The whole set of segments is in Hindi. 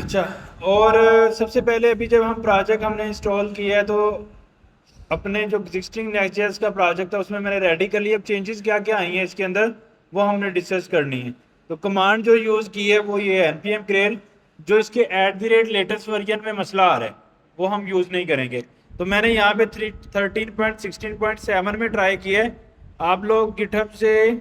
अच्छा। और सबसे पहले अभी जब हम प्रोजेक्ट हमने इंस्टॉल किया है तो अपने जो एग्जिस्टिंग नेक्स्ट.जेएस का प्रोजेक्ट था उसमें मैंने रेडी कर लिया। अब चेंजेस क्या क्या आई हैं इसके अंदर वो हमने डिस्कस करनी है। तो कमांड जो यूज़ की है वो ये है npm create। जो इसके @लेटेस्ट वर्जन में मसला आ रहा है वो हम यूज़ नहीं करेंगे। तो मैंने यहाँ पे 13.16.7 में ट्राई किया है। आप लोग गिटहब से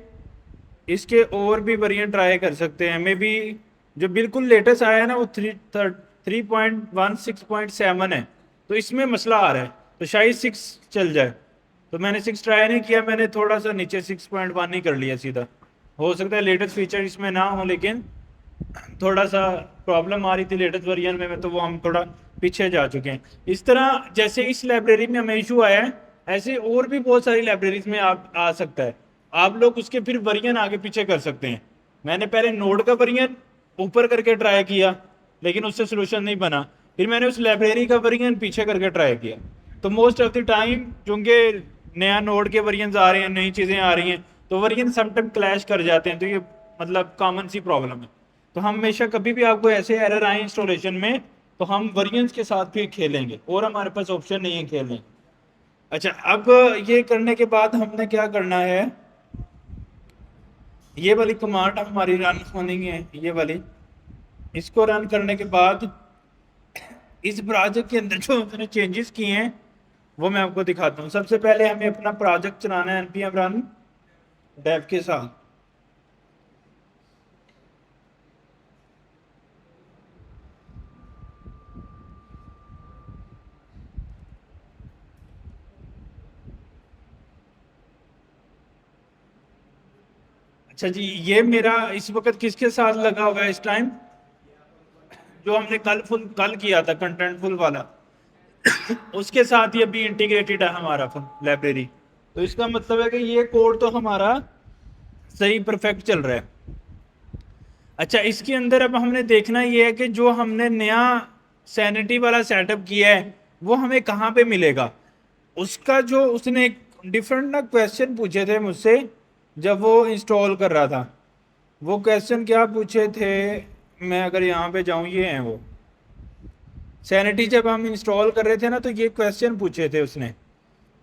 इसके और भी वेरिएंट ट्राई कर सकते हैं। मे बी जो बिल्कुल लेटेस्ट आया है ना वो 3.16.7 है। तो इसमें मसला आ रहा है तो शायद 6 चल जाए। तो मैंने 6 ट्राई नहीं किया, मैंने थोड़ा सा नीचे 6.1 ही कर लिया सीधा। हो सकता है लेटेस्ट फीचर इसमें ना हो, लेकिन थोड़ा सा प्रॉब्लम आ रही थी लेटेस्ट वर्जन में तो वो हम थोड़ा पीछे जा चुके हैं। इस तरह जैसे इस लाइब्रेरी में हमें इशू आया है ऐसे और भी बहुत सारी लाइब्रेरीज में आप आ सकता है। आप लोग उसके फिर वर्जन आगे पीछे कर सकते हैं। मैंने पहले नोड का वर्जन ऊपर करके ट्राई किया लेकिन उससे सोल्यूशन नहीं बना। फिर मैंने उस लाइब्रेरी का वर्जन पीछे करके ट्राई किया। तो मोस्ट ऑफ द टाइम चूंकि नया नोड के वर्जन आ रहे हैं, नई चीज़ें आ रही हैं, तो वर्जन समटाइम क्लैश कर जाते हैं। तो ये मतलब कॉमन सी प्रॉब्लम है। तो हम हमेशा कभी भी आपको ऐसे एरर आए इंस्टॉलेशन में तो हम वर्जन्स के साथ फिर खेलेंगे और हमारे पास ऑप्शन नहीं है खेलने। अच्छा, अब ये करने के बाद हमने क्या करना है, ये वाली कमांड हमारी रन होनी है, ये वाली। इसको रन करने के बाद इस प्रोजेक्ट के अंदर जो हमने चेंजेस किए हैं वो मैं आपको दिखाता हूँ। सबसे पहले हमें अपना प्रोजेक्ट चलाना है npm run dev के साथ। अच्छा जी, ये मेरा इस वक्त किसके साथ लगा हुआ है इस टाइम, जो हमने कल किया था कंटेंटफुल वाला, उसके साथ ही अभी इंटीग्रेटेड है हमारा लाइब्रेरी। तो इसका मतलब है कि ये कोड तो हमारा सही परफेक्ट चल रहा है। अच्छा, इसके अंदर अब हमने देखना ये है कि जो हमने नया सैनिटी वाला सेटअप किया है वो हमें कहाँ पे मिलेगा। उसका जो उसने डिफरेंट ना क्वेश्चन पूछे थे मुझसे जब वो इंस्टॉल कर रहा था। वो क्वेश्चन क्या पूछे थे, मैं अगर यहाँ पे जाऊँ, ये हैं वो सैनिटी जब हम इंस्टॉल कर रहे थे ना तो ये क्वेश्चन पूछे थे उसने।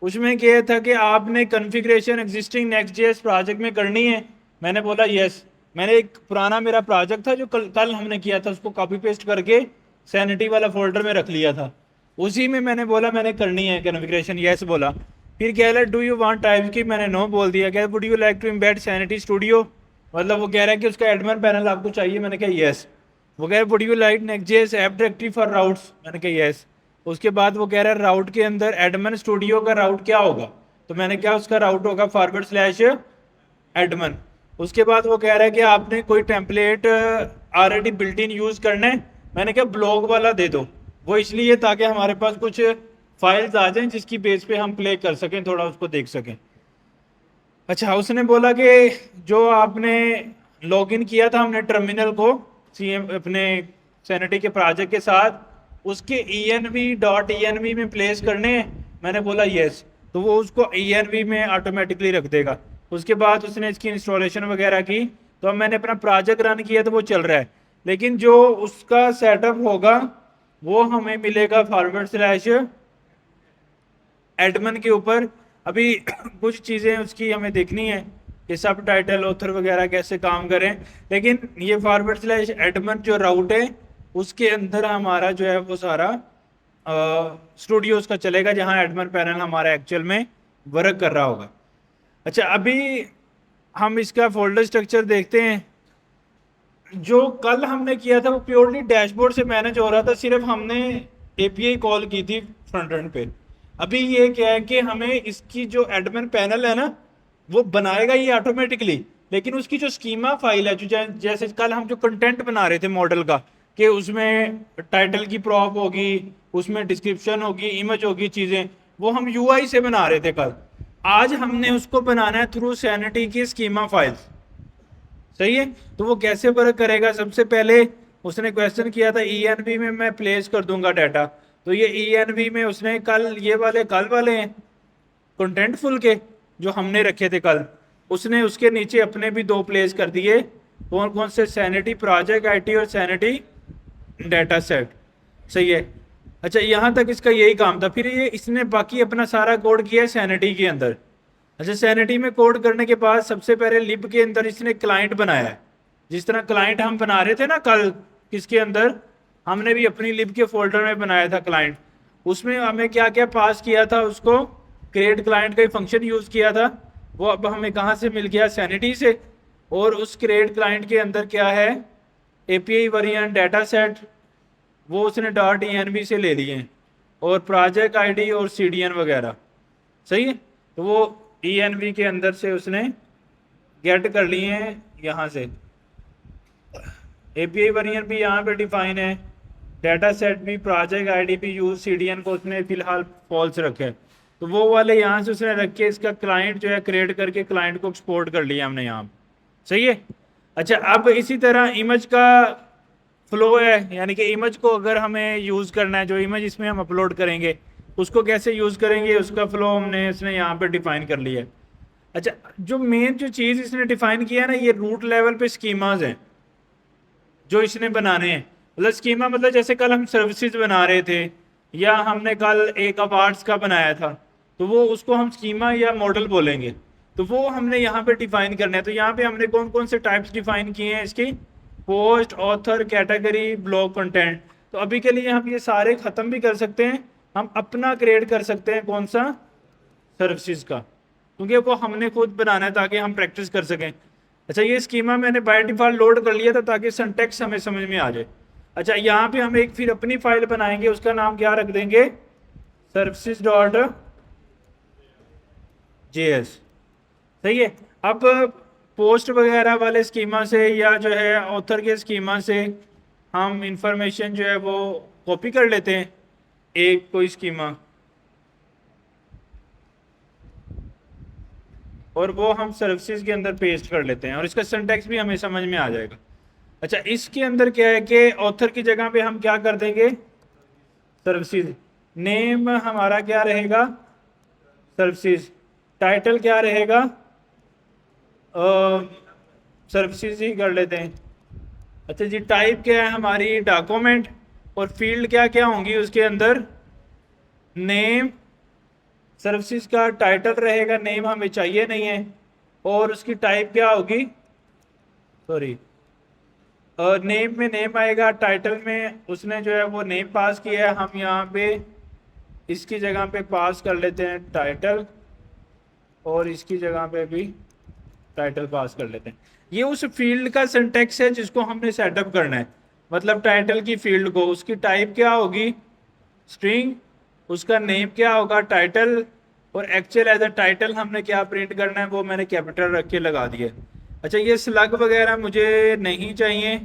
उसमें क्या था कि आपने कॉन्फ़िगरेशन एग्जिस्टिंग नेक्स्ट.जेएस प्रोजेक्ट में करनी है। मैंने बोला यस। मैंने एक पुराना मेरा प्रोजेक्ट था जो कल हमने किया था उसको कॉपी पेस्ट करके सैनिटी वाला फोल्डर में रख लिया था। उसी में मैंने बोला मैंने करनी है कॉन्फ़िगरेशन, यस बोला। फिर कह रहा डू यू वांट टाइप की, मैंने नो बोल दिया। कह would you like to embed Sanity Studio, मतलब वो कह रहा है कि उसका एडमिन पैनल आपको चाहिए। मैंने कहा यस। वो कह रहा है would you like Next JS app directory for routes, मैंने कहा यस। उसके बाद वो कह रहा है राउट के अंदर एडमिन स्टूडियो का राउट क्या होगा, तो मैंने क्या उसका राउट होगा /एडमिन। उसके बाद वो कह रहा है कि आपने कोई template already built in use करना है। मैंने कहा ब्लॉग वाला दे दो। वो इसलिए ताकि हमारे पास कुछ फाइल्स आ जाएं जिसकी बेस पे हम प्ले कर सकें, थोड़ा उसको देख सकें। अच्छा, उसने बोला कि जो आपने लॉगिन किया था हमने टर्मिनल को सीएम अपने सैनिटी के प्रोजेक्ट के साथ, उसके env.env में प्लेस करने हैं। मैंने बोला यस। तो वो उसको env में ऑटोमेटिकली रख देगा। उसके बाद उसने इसकी इंस्टॉलेशन वगैरह की। तो अब मैंने अपना प्रोजेक्ट रन किया तो वो चल रहा है, लेकिन जो उसका सेटअप होगा वो हमें मिलेगा /एडमिन के ऊपर। अभी कुछ चीज़ें उसकी हमें देखनी है कि सब टाइटल ऑथर वगैरह कैसे काम करें। लेकिन ये /एडमिन जो राउट है उसके अंदर हमारा जो है वो सारा स्टूडियोज का चलेगा जहां एडमिन पैनल हमारा एक्चुअल में वर्क कर रहा होगा। अच्छा, अभी हम इसका फोल्डर स्ट्रक्चर देखते हैं। जो कल हमने किया था वो प्योरली डैशबोर्ड से मैनेज हो रहा था, सिर्फ हमने एपीआई कॉल की थी फ्रंट एंड पे। अभी ये क्या है कि हमें इसकी जो एडमिन पैनल है ना वो बनाएगा ये ऑटोमेटिकली, लेकिन उसकी जो स्कीमा फाइल है जो जैसे कल हम जो कंटेंट बना रहे थे मॉडल का, कि उसमें टाइटल की प्रॉप होगी, उसमें डिस्क्रिप्शन होगी, इमेज होगी, चीज़ें वो हम यूआई से बना रहे थे कल। आज हमने उसको बनाना है थ्रू सैनिटी की स्कीमा फाइल्स। सही है। तो वो कैसे वर्क करेगा, सबसे पहले उसने क्वेश्चन किया था env में मैं प्लेस कर दूंगा डाटा। तो ये env में उसने कल वाले हैं कंटेंटफुल के जो हमने रखे थे कल, उसने उसके नीचे अपने भी 2 प्लेस कर दिए। कौन कौन से, सैनिटी प्रोजेक्ट आईटी और सैनिटी डाटा सेट। सही है। अच्छा, यहाँ तक इसका यही काम था। फिर ये इसने बाकी अपना सारा कोड किया है सैनिटी के अंदर। अच्छा, सैनिटी में कोड करने के बाद सबसे पहले लिब के अंदर इसने क्लाइंट बनाया है। जिस तरह क्लाइंट हम बना रहे थे ना कल, किसके अंदर, हमने भी अपनी लिब के फोल्डर में बनाया था क्लाइंट। उसमें हमें क्या क्या पास किया था, उसको क्रिएट क्लाइंट का फंक्शन यूज किया था। वो अब हमें कहाँ से मिल गया, सैनिटी से। और उस क्रिएट क्लाइंट के अंदर क्या है, एपीआई वेरिएंट डाटा सेट, वो उसने डॉट env से ले लिए हैं, और प्रोजेक्ट आईडी और सीडीएन वगैरह। सही है। तो वो env के अंदर से उसने गेट कर लिए हैं यहाँ से। एपीआई वेरिएंट भी यहाँ पे डिफाइन है, डाटा सेट भी, प्रोजेक्ट आईडी भी, यूज सीडीएन को उसने फिलहाल फॉल्स रखे है। तो वो वाले यहाँ से उसने रख के इसका क्लाइंट जो है क्रिएट करके क्लाइंट को एक्सपोर्ट कर लिया हमने यहाँ। सही है। अच्छा, अब इसी तरह इमेज का फ्लो है, यानी कि इमेज को अगर हमें यूज़ करना है, जो इमेज इसमें हम अपलोड करेंगे उसको कैसे यूज़ करेंगे, उसका फ्लो हमने इसने यहाँ पे डिफाइन कर लिया है। अच्छा, जो मेन जो चीज़ इसने डिफाइन किया है ना, ये रूट लेवल पे स्कीमाज हैं जो इसने बनाने हैं। मतलब स्कीमा मतलब जैसे कल हम सर्विसेज बना रहे थे, या हमने कल एक अवार्ड्स का बनाया था, तो वो उसको हम स्कीमा या मॉडल बोलेंगे। तो वो हमने यहाँ पे डिफाइन करना है। तो यहाँ पे हमने कौन कौन से टाइप्स डिफाइन किए हैं इसकी, post, author, category, blog, content. तो अभी के लिए हम ये सारे ख़त्म भी कर सकते हैं, हम अपना क्रिएट कर सकते हैं, कौन सा, सर्विसेज का, क्योंकि वो हमने खुद बनाना है ताकि हम प्रैक्टिस कर सकें। अच्छा, ये स्कीमा मैंने बाय डिफ़ॉल्ट लोड कर लिया था ताकि सिंटैक्स हमें समझ में आ जाए। अच्छा, यहाँ पे हम एक फिर अपनी फाइल बनाएंगे, उसका नाम क्या रख देंगे, सर्विसेज डॉट जेएस। सही है। अब पोस्ट वगैरह वाले स्कीमा से या जो है ऑथर के स्कीमा से हम इंफॉर्मेशन जो है वो कॉपी कर लेते हैं, एक कोई स्कीमा, और वो हम सर्विसेज के अंदर पेस्ट कर लेते हैं, और इसका सिंटैक्स भी हमें समझ में आ जाएगा। अच्छा, इसके अंदर क्या है कि ऑथर की जगह पे हम क्या कर देंगे, सर्विसेज। नेम हमारा क्या रहेगा, सर्विसेज। टाइटल क्या रहेगा, सर्विसेज ही कर लेते हैं। अच्छा जी, टाइप क्या है हमारी, डॉक्यूमेंट। और फील्ड क्या क्या होंगी उसके अंदर, नेम, सर्विसेज का टाइटल रहेगा, नेम हमें चाहिए नहीं है। और उसकी टाइप क्या होगी, सॉरी, नेम में नेम आएगा, टाइटल में उसने जो है वो नेम पास किया है, हम यहाँ पे इसकी जगह पे पास कर लेते हैं टाइटल, और इसकी जगह पे भी टाइटल पास कर लेते हैं। ये उस फील्ड का सिंटेक्स है जिसको हमने सेटअप करना है। मतलब टाइटल की फील्ड को, उसकी टाइप क्या होगी, स्ट्रिंग, उसका नेम क्या होगा, टाइटल, और एक्चुअल एज अ टाइटल हमने क्या प्रिंट करना है वो मैंने कैपिटल रख के लगा दिया। अच्छा, ये स्लग वगैरह मुझे नहीं चाहिए,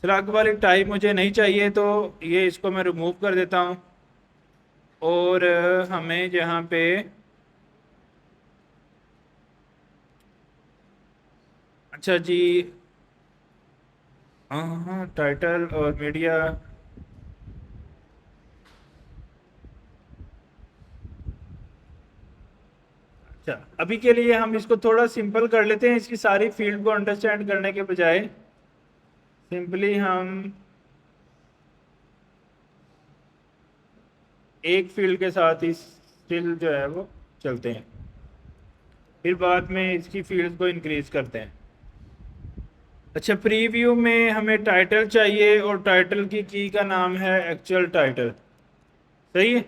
स्लग वाली टाइप मुझे नहीं चाहिए, तो ये इसको मैं रिमूव कर देता हूँ। और हमें जहाँ पे, अच्छा जी, हाँ हाँ, टाइटल और मीडिया, अच्छा अभी के लिए हम इसको थोड़ा सिंपल कर लेते हैं, इसकी सारी फील्ड को अंडरस्टैंड करने के बजाय सिंपली हम एक फील्ड के साथ ही स्टिल जो है वो चलते हैं, फिर बाद में इसकी फील्ड को इंक्रीज करते हैं। अच्छा, प्रीव्यू में हमें टाइटल चाहिए, और टाइटल की का नाम है एक्चुअल टाइटल। सही है।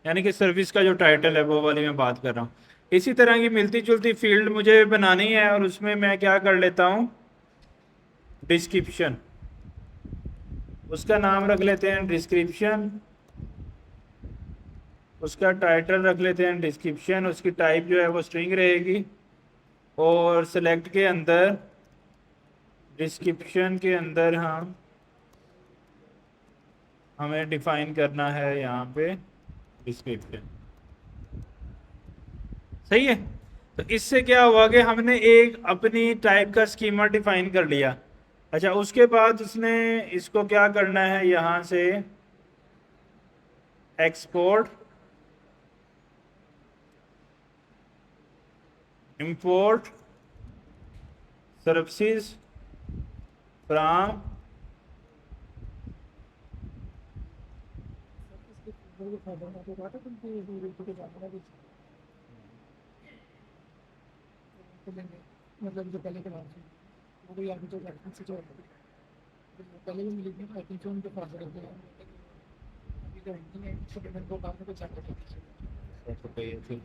यानी कि सर्विस का जो टाइटल है वो वाली मैं बात कर रहा हूँ। इसी तरह की मिलती जुलती फील्ड मुझे बनानी है, और उसमें मैं क्या कर लेता हूँ, डिस्क्रिप्शन, उसका नाम रख लेते हैं डिस्क्रिप्शन, उसका टाइटल रख लेते हैं डिस्क्रिप्शन, उसकी टाइप जो है वो स्ट्रिंग रहेगी। और सेलेक्ट के अंदर, डिस्क्रिप्शन के अंदर हमें डिफाइन करना है यहाँ पे डिस्क्रिप्शन। सही है। तो इससे क्या हुआ कि हमने एक अपनी टाइप का स्कीमा डिफाइन कर लिया। अच्छा, उसके बाद उसने इसको क्या करना है, यहाँ से एक्सपोर्ट, इंपोर्ट सर्विसेज फ्रॉम वो फायदा मैं तो कहा था तुमको ये यूट्यूब पे जाना है तो लेंगे मतलब जो पहले के बाद वो भी आगे तो जाते से जो पहले भी मिली थी आई थिंक उनके पास रहते हैं अभी तो नहीं है छोटे बन को काम में कुछ जाते हैं तो कोई फिर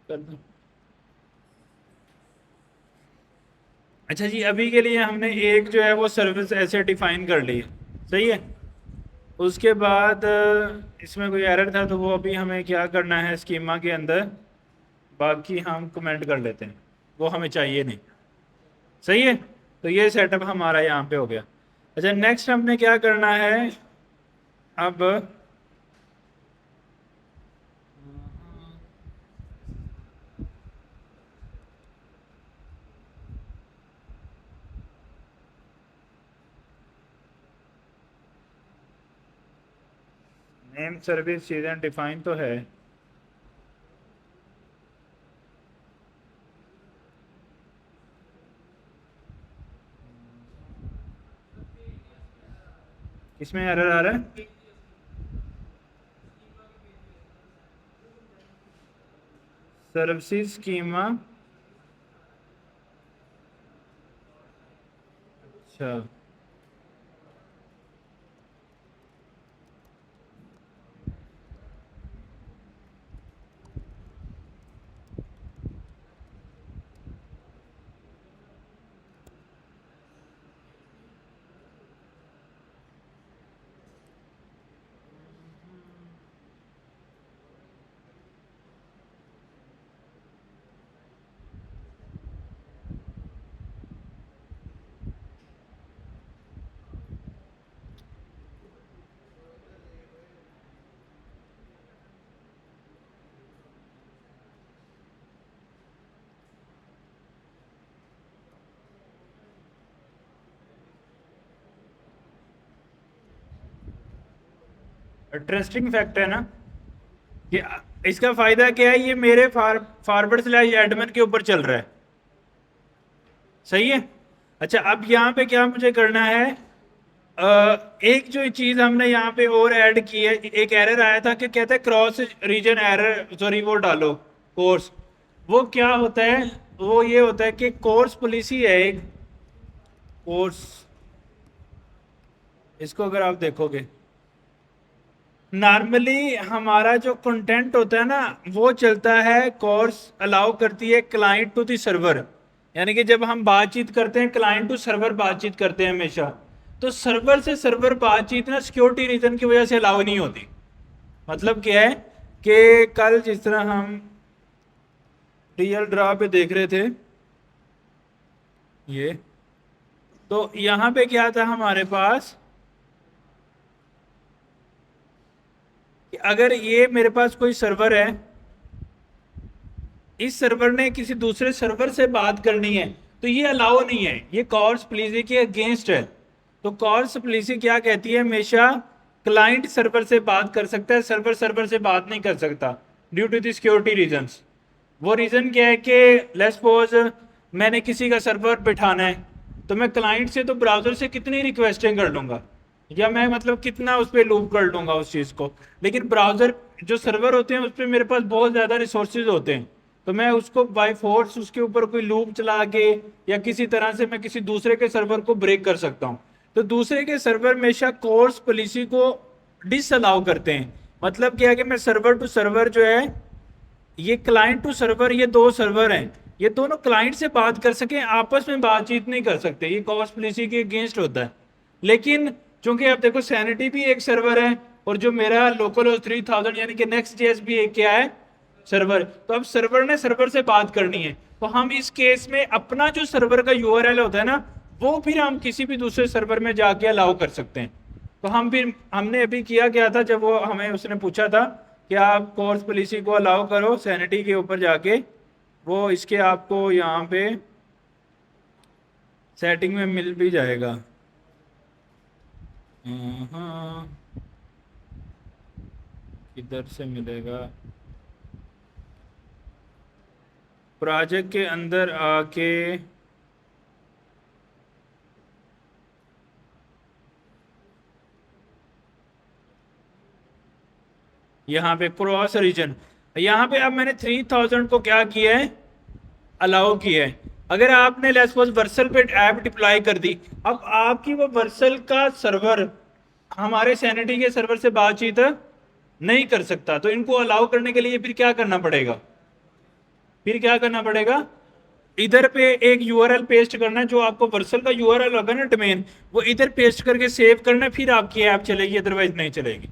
कर दो। अच्छा जी, अभी के लिए हमने एक जो है वो सर्विस ऐसे डिफाइन कर ली है, सही है। उसके बाद इसमें कोई एरर था तो वो अभी हमें क्या करना है स्कीमा के अंदर, बाकी हम कमेंट कर लेते हैं, वो हमें चाहिए नहीं, सही है। तो ये सेटअप हमारा यहाँ पे हो गया। अच्छा, नेक्स्ट हमने क्या करना है अब, नेम सर्विस चीज़ें डिफाइन तो है, इसमें एरर आ रहा है। सर्विस स्कीमा, अच्छा इंटरेस्टिंग फैक्ट है ना कि इसका फायदा क्या है, ये मेरे फॉरवर्ड स्लैश एडमिन के ऊपर चल रहा है, सही है। अच्छा, अब यहाँ पे क्या मुझे करना है, एक जो चीज हमने यहाँ पे और ऐड की है, एक एरर आया था कि कहता है क्रॉस रीजन एरर, सॉरी वो डालो कोर्स। वो क्या होता है, वो ये होता है कि कोर्स पॉलिसी है एक कोर्स, इसको अगर आप देखोगे नॉर्मली हमारा जो कंटेंट होता है ना वो चलता है, कोर्स अलाउ करती है क्लाइंट टू दी सर्वर, यानी कि जब हम बातचीत करते हैं क्लाइंट टू सर्वर बातचीत करते हैं हमेशा, तो सर्वर से सर्वर बातचीत ना सिक्योरिटी रीजन की वजह से अलाउ नहीं होती। मतलब क्या है कि कल जिस तरह हम रियल ड्रा पे देख रहे थे ये, तो यहाँ पे क्या था हमारे पास कि अगर ये मेरे पास कोई सर्वर है, इस सर्वर ने किसी दूसरे सर्वर से बात करनी है, तो ये अलाउ नहीं है, ये कॉर्स पॉलिसी के अगेंस्ट है। तो कॉर्स पॉलिसी क्या कहती है, हमेशा क्लाइंट सर्वर से बात कर सकता है, सर्वर सर्वर से बात नहीं कर सकता, due to the security reasons. वो रीजन क्या है कि लेट्स सपोज मैंने किसी का सर्वर बिठाना है, तो मैं क्लाइंट से तो ब्राउजर से कितनी रिक्वेस्टें कर लूंगा, या मैं मतलब कितना उस पर लूप कर लूंगा उस चीज़ को, लेकिन ब्राउजर जो सर्वर होते हैं उस पर मेरे पास बहुत ज़्यादा रिसोर्सेज होते हैं, तो मैं उसको बाय फोर्स उसके ऊपर कोई लूप चला के या किसी तरह से मैं किसी दूसरे के सर्वर को ब्रेक कर सकता हूँ। तो दूसरे के सर्वर हमेशा कोर्स पॉलिसी को डिसअलाउ करते हैं। मतलब क्या है कि मैं सर्वर टू सर्वर जो है, ये क्लाइंट टू सर्वर, ये दो सर्वर हैं, ये दोनों क्लाइंट से बात कर सके, आपस में बातचीत नहीं कर सकते, ये कॉस्ट पॉलिसी के अगेंस्ट होता है। लेकिन चूंकि आप देखो सैनिटी भी एक सर्वर है, और जो मेरा लोकल 3000 यानी कि नेक्स्ट जेएस भी एक क्या है, सर्वर। तो अब सर्वर ने सर्वर से बात करनी है, तो हम इस केस में अपना जो सर्वर का यूआरएल होता है ना, वो फिर हम किसी भी दूसरे सर्वर में जाके अलाउ कर सकते हैं। तो हम फिर हमने अभी किया क्या था, जब वो हमें उसने पूछा था कि आप कोर्स पॉलिसी को अलाउ करो सैनिटी के ऊपर जाके, वो इसके आपको यहाँ पे सेटिंग में मिल भी जाएगा। हाँ, किधर से मिलेगा, प्रोजेक्ट के अंदर आके यहाँ पे क्रॉस रीजन, यहाँ पे अब मैंने 3000 को क्या किया है, अलाउ किया है। अगर आपने लेट्स सपोज वर्सल पे ऐप डिप्लॉय कर दी, अब आपकी वो वर्सल का सर्वर हमारे सैनिटी के सर्वर से बातचीत नहीं कर सकता, तो इनको अलाउ करने के लिए फिर क्या करना पड़ेगा, फिर क्या करना पड़ेगा, इधर पे एक यूआरएल पेस्ट करना है, जो आपको वर्सल का यूआरएल होगा ना डोमेन, वो इधर पेस्ट करके सेव करना है, फिर आपकी ऐप चलेगी, अदरवाइज नहीं चलेगी।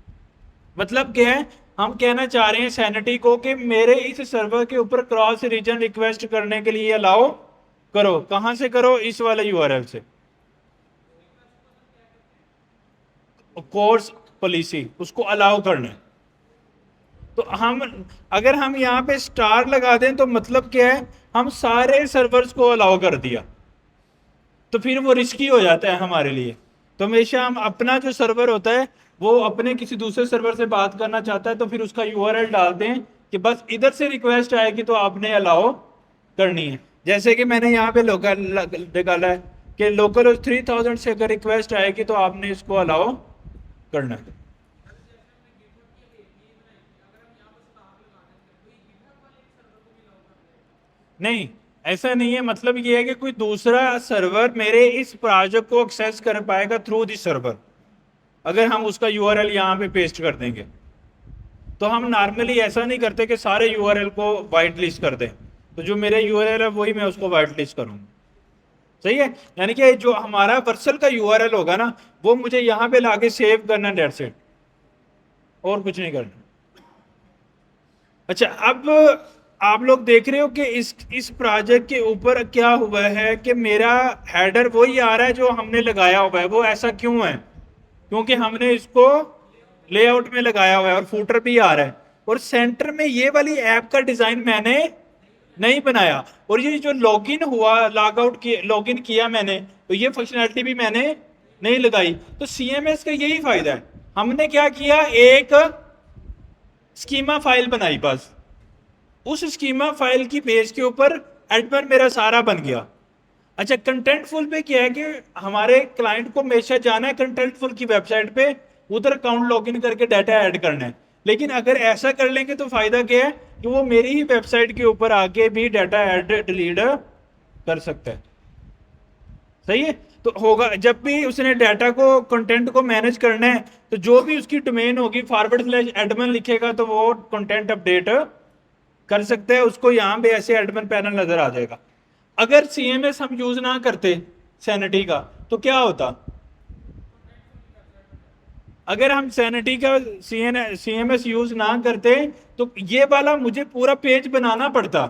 मतलब क्या है, हम कहना चाह रहे हैं सैनिटी को कि मेरे इस सर्वर के ऊपर क्रॉस रीजन रिक्वेस्ट करने के लिए अलाउ करो। कहां से करो, इस वाले यूआरएल से, कोर्स पॉलिसी उसको अलाउ करना है। तो हम अगर हम यहाँ पे स्टार लगा दें तो मतलब क्या है, हम सारे सर्वर्स को अलाउ कर दिया, तो फिर वो रिस्की हो जाता है हमारे लिए। तो हमेशा हम अपना जो सर्वर होता है वो अपने किसी दूसरे सर्वर से बात करना चाहता है, तो फिर उसका यूआरएल डाल दें कि बस इधर से रिक्वेस्ट आएगी तो आपने अलाउ करनी है। जैसे कि मैंने यहाँ पे लोकल निकाला है कि लोकल 3000 से अगर रिक्वेस्ट आएगी तो आपने इसको अलाउ करना है। नहीं, ऐसा नहीं है, मतलब ये है कि कोई दूसरा सर्वर मेरे इस प्रोजेक्ट को एक्सेस कर पाएगा थ्रू दिस सर्वर, अगर हम उसका यूआरएल यहाँ पे पेस्ट कर देंगे। तो हम नॉर्मली ऐसा नहीं करते कि सारे यूआरएल को वाइट लिस्ट कर दें, तो जो मेरे यूआरएल है वही मैं उसको वाइट लिस्ट करूँगा। सही है, यानी कि जो हमारा वर्सल का यूआरएल होगा ना, वो मुझे यहाँ पे लाके सेव करना, डेट्स इट, और कुछ नहीं करना। अच्छा, अब आप लोग देख रहे हो कि इस प्रोजेक्ट के ऊपर क्या हुआ है कि मेरा हेडर वही आ रहा है जो हमने लगाया हुआ है। वो ऐसा क्यों है, क्योंकि हमने इसको लेआउट में लगाया हुआ है और फूटर भी आ रहा है, और सेंटर में ये वाली ऐप का डिजाइन मैंने नहीं बनाया, और ये जो लॉगिन हुआ, लॉग आउट किया, लॉगिन किया मैंने, तो ये फंक्शनैलिटी भी मैंने नहीं लगाई। तो सीएमएस का यही फायदा है, हमने क्या किया, एक स्कीमा फाइल बनाई, बस उस स्कीमा फाइल की बेस के ऊपर एडमिन मेरा सारा बन गया। अच्छा, कंटेंटफुल पे क्या है कि हमारे क्लाइंट को हमेशा जाना है कंटेंटफुल की वेबसाइट पे, उधर अकाउंट लॉगिन करके डाटा ऐड करना है। लेकिन अगर ऐसा कर लेंगे तो फायदा क्या है कि वो मेरी ही वेबसाइट के ऊपर आके भी डाटा ऐड डिलीट कर सकता है। सही है, तो होगा जब भी उसने डाटा को, कंटेंट को मैनेज करना है, तो जो भी उसकी डोमेन होगी /admin लिखेगा तो वो कंटेंट अपडेट कर सकते हैं, उसको यहाँ पे ऐसे एडमिन पैनल नजर आ जाएगा। अगर सीएमएस हम यूज ना करते सैनिटी का तो क्या होता, अगर हम सैनिटी का सीएमएस यूज ना करते तो ये वाला मुझे पूरा पेज बनाना पड़ता,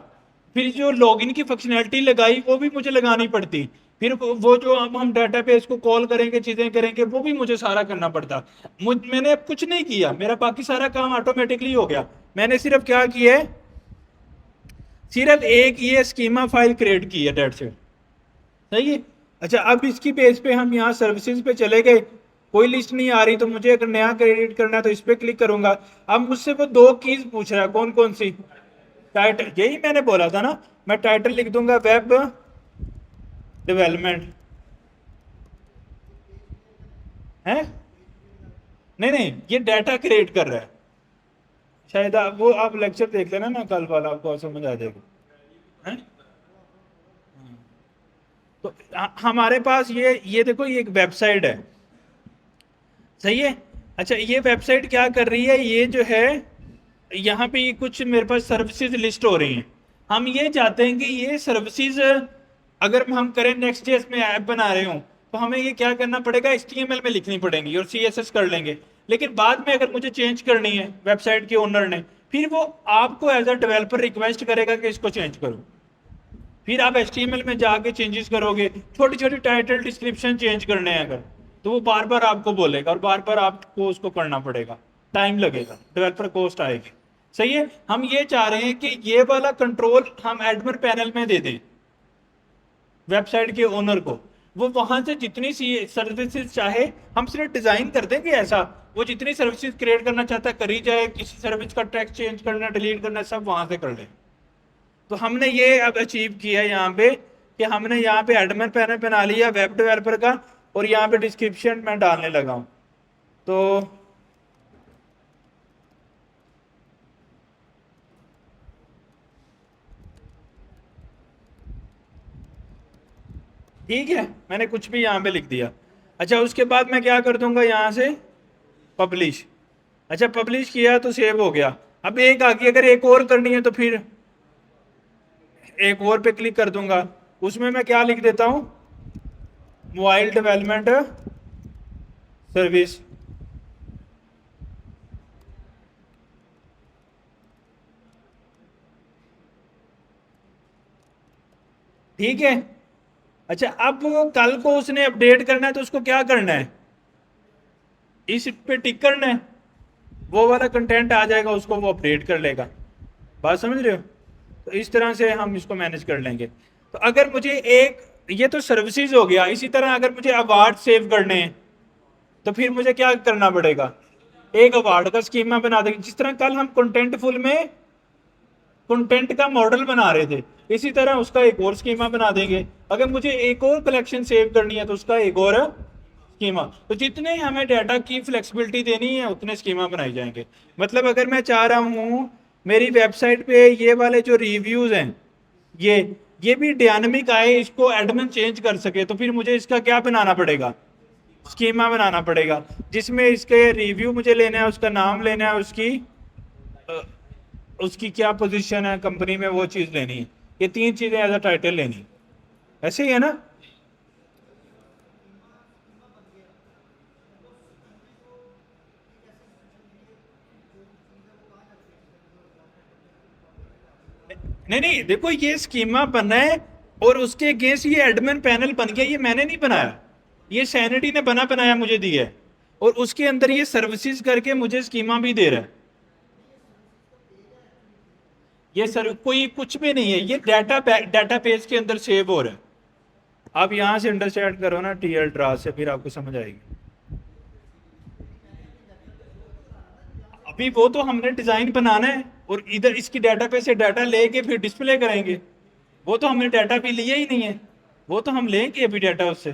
फिर जो लॉगिन की फंक्शनैलिटी लगाई वो भी मुझे लगानी पड़ती, फिर वो जो अब हम डाटाबेस को कॉल करेंगे, चीजें करेंगे, वो भी मुझे सारा करना पड़ता। मैंने अब कुछ नहीं किया, मेरा बाकी सारा काम ऑटोमेटिकली हो गया। मैंने सिर्फ क्या किया है, सिर्फ एक ये स्कीमा फाइल क्रिएट की है, डेट्स इट। सही है। अच्छा, अब इसकी बेस पे हम यहाँ सर्विसेज पे चले गए, कोई लिस्ट नहीं आ रही, तो मुझे अगर नया क्रेडिट करना है तो इस पे क्लिक करूंगा। अब मुझसे वो दो कीज पूछ रहा है, कौन कौन सी, टाइटल, यही मैंने बोला था ना, मैं टाइटल लिख दूंगा वेब डेवलपमेंट है, नहीं नहीं, ये डाटा क्रिएट कर रहा है। शायद वो आप लेक्चर देख लेना ना कल वाला, आपको समझ आ जाएगा। हैं? तो हमारे पास ये देखो, ये एक वेबसाइट है। सही है। अच्छा, ये वेबसाइट क्या कर रही है, ये जो है यहाँ पे ये कुछ मेरे पास सर्विसेज लिस्ट हो रही हैं। हम ये चाहते हैं कि ये सर्विसेज अगर हम करें नेक्स्ट.जेएस में ऐप बना रहे हो तो हमें ये क्या करना पड़ेगा, HTML में लिखनी पड़ेंगी और CSS कर लेंगे। लेकिन बाद में अगर मुझे चेंज करनी है वेबसाइट के ओनर ने, फिर वो आपको एज अ डेवलपर रिक्वेस्ट करेगा कि इसको चेंज करो, फिर आप HTML में जाके चेंजेस करोगे, छोटी छोटी टाइटल डिस्क्रिप्शन चेंज करने हैं अगर, तो वो बार बार आपको बोलेगा और बार बार आपको उसको करना पड़ेगा, टाइम लगेगा, डेवलपर कॉस्ट आएगी। सही है। हम ये चाह रहे हैं कि ये वाला कंट्रोल हम एडमिन पैनल में दे दें वेबसाइट के ओनर को, वो वहां से जितनी सर्विसेज चाहे, हम सिर्फ डिजाइन कर देंगे ऐसा, वो जितनी सर्विसेज क्रिएट करना चाहता है करी जाए, किसी सर्विस का टेक्स्ट चेंज करना, डिलीट करना, सब वहां से कर ले। तो हमने ये अब अचीव किया है यहाँ पे कि हमने यहाँ पे एडमिन पैनल बना लिया वेब डेवलपर का, और यहाँ पे डिस्क्रिप्शन मैं डालने लगा हूँ। तो ठीक है, मैंने कुछ भी यहाँ पे लिख दिया। अच्छा, उसके बाद मैं क्या कर दूंगा यहाँ से, पब्लिश। अच्छा, पब्लिश किया तो सेव हो गया। अब एक आगे अगर एक और करनी है तो फिर एक और पे क्लिक कर दूंगा। उसमें मैं क्या लिख देता हूँ, मोबाइल डेवलपमेंट सर्विस। ठीक है। अच्छा, अब कल को उसने अपडेट करना है तो उसको क्या करना है, इस पे टिक करना है, वो वाला कंटेंट आ जाएगा, उसको वो अपडेट कर लेगा। बात समझ रहे हो? तो इस तरह से हम इसको मैनेज कर लेंगे। तो अगर मुझे एक, ये तो सर्विसेज हो गया, इसी तरह अगर मुझे अवार्ड सेव करने हैं तो फिर मुझे क्या करना पड़ेगा, एक अवार्ड का स्कीमा बना देंगे। जिस तरह कल हम कंटेंटफुल में कंटेंट का मॉडल बना रहे थे, इसी तरह उसका एक और स्कीमा बना देंगे। अगर मुझे एक और कलेक्शन सेव करनी है तो उसका एक और स्कीमा। तो जितने हमें डाटा की फ्लेक्सिबिलिटी देनी है उतने स्कीमा बनाए जाएंगे। मतलब अगर मैं चाह रहा हूँ मेरी वेबसाइट पे ये वाले जो रिव्यूज हैं, ये भी डायनामिक आए, इसको एडमिन चेंज कर सके, तो फिर मुझे इसका क्या बनाना पड़ेगा, स्कीमा बनाना पड़ेगा, जिसमें इसके रिव्यू मुझे लेना है, उसका नाम लेना है, अ, उसकी क्या पोजीशन है कंपनी में, वो चीज़ लेनी है। ये तीन चीज़ें एज अ टाइटल लेनी, ऐसे ही है ना? नहीं नहीं, देखो ये स्कीमा बना है और उसके अगेंस्ट ये एडमिन पैनल बन गया, ये मैंने नहीं बनाया, ये सैनिटी ने बनाया मुझे दिया है, और उसके अंदर ये सर्विसेज करके मुझे स्कीमा भी दे रहा है। ये सर कोई कुछ भी नहीं है, ये डाटा पेज के अंदर सेव हो रहा है। आप यहां से अंडरस्टैंड करो ना टीएल ट्रा से, फिर आपको समझ आएगी। अभी वो तो हमने डिजाइन बनाना है और इधर इसकी डाटा पे से डाटा लेके फिर डिस्प्ले करेंगे। वो तो हमने डाटा भी लिया ही नहीं है, वो तो हम लेंगे अभी डाटा उससे।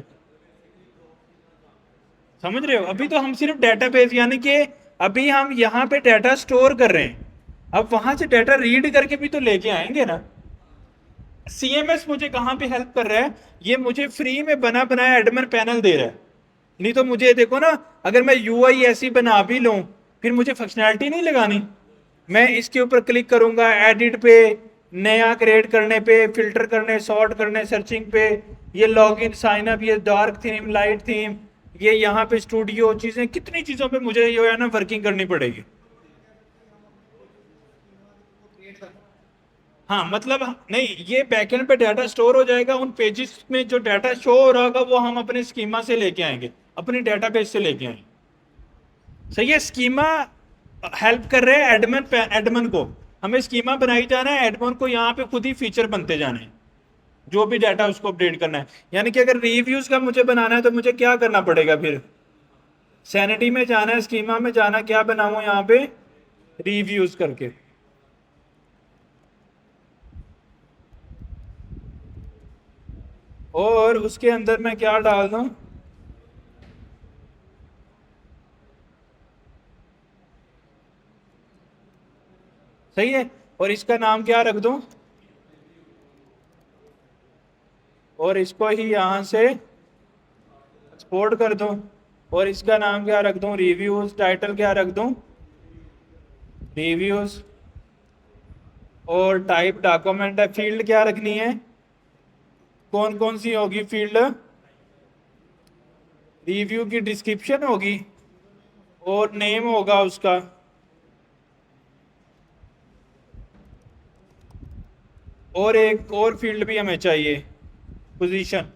समझ रहे हो? अभी तो हम सिर्फ डाटाबेस, यानी कि अभी हम यहाँ पे डाटा स्टोर कर रहे हैं, अब वहां से डाटा रीड करके भी तो लेके आएंगे ना। सीएमएस मुझे कहाँ पे हेल्प कर रहा है, ये मुझे फ्री में बना बनाया एडमिन पैनल दे रहा है। नहीं तो मुझे देखो ना, अगर मैं यूआई ऐसी बना भी लूं फिर मुझे फंक्शनैलिटी नहीं लगानी। मैं इसके ऊपर क्लिक करूंगा, एडिट पे, नया क्रिएट करने पे, फिल्टर करने, सॉर्ट करने, सर्चिंग पे, ये लॉगिन साइन अप, ये डार्क थीम, लाइट थीम, ये यहाँ पे स्टूडियो, चीजें कितनी चीजों पे मुझे जो है ना वर्किंग करनी पड़ेगी। हाँ मतलब नहीं, ये बैकएंड पे डाटा स्टोर हो जाएगा, उन पेजेस में जो डाटा शो हो रहा होगा वो हम अपने स्कीमा से लेके आएंगे, अपनी डाटाबेस से लेके आएंगे। सही है? स्कीमा हेल्प कर रहे हैं एडमिन एडमिन को, हमें स्कीमा बनाई जाना है, एडमिन को यहाँ पे खुद ही फीचर बनते जाने हैं, जो भी डाटा उसको अपडेट करना है। यानी कि अगर रिव्यूज का मुझे बनाना है तो मुझे क्या करना पड़ेगा फिर, सैनिटी में जाना है, स्कीमा में जाना, क्या बनाऊं यहाँ पे, रिव्यूज करके। और उसके अंदर मैं क्या डाल दूं, सही है, और इसका नाम क्या रख दूं, और इसको ही यहां से एक्सपोर्ट कर दूं, और इसका नाम क्या रख दूं, रिव्यूज, टाइटल क्या रख दूं, रिव्यूज, और टाइप डॉक्यूमेंट है, फील्ड क्या रखनी है, कौन कौन सी होगी फील्ड, रिव्यू की डिस्क्रिप्शन होगी और नेम होगा उसका, और एक और फील्ड भी हमें चाहिए, पोजीशन।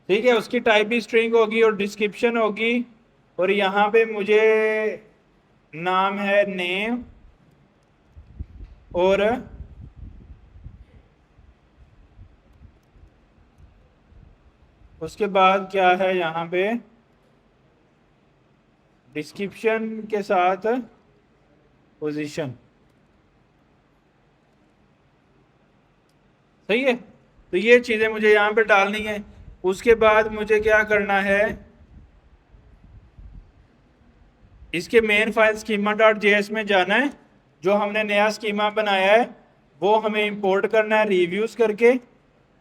ठीक है, उसकी टाइप भी स्ट्रिंग होगी और डिस्क्रिप्शन होगी, और यहाँ पे मुझे नाम है नेम, और उसके बाद क्या है यहाँ पे, डिस्क्रिप्शन के साथ पोजीशन, सही है। तो ये चीज़ें मुझे यहाँ पे डालनी है। उसके बाद मुझे क्या करना है, इसके main file schema dot JS में जाना है। जो हमने नया स्कीमा बनाया है वो हमें इंपोर्ट करना है रिव्यूज करके,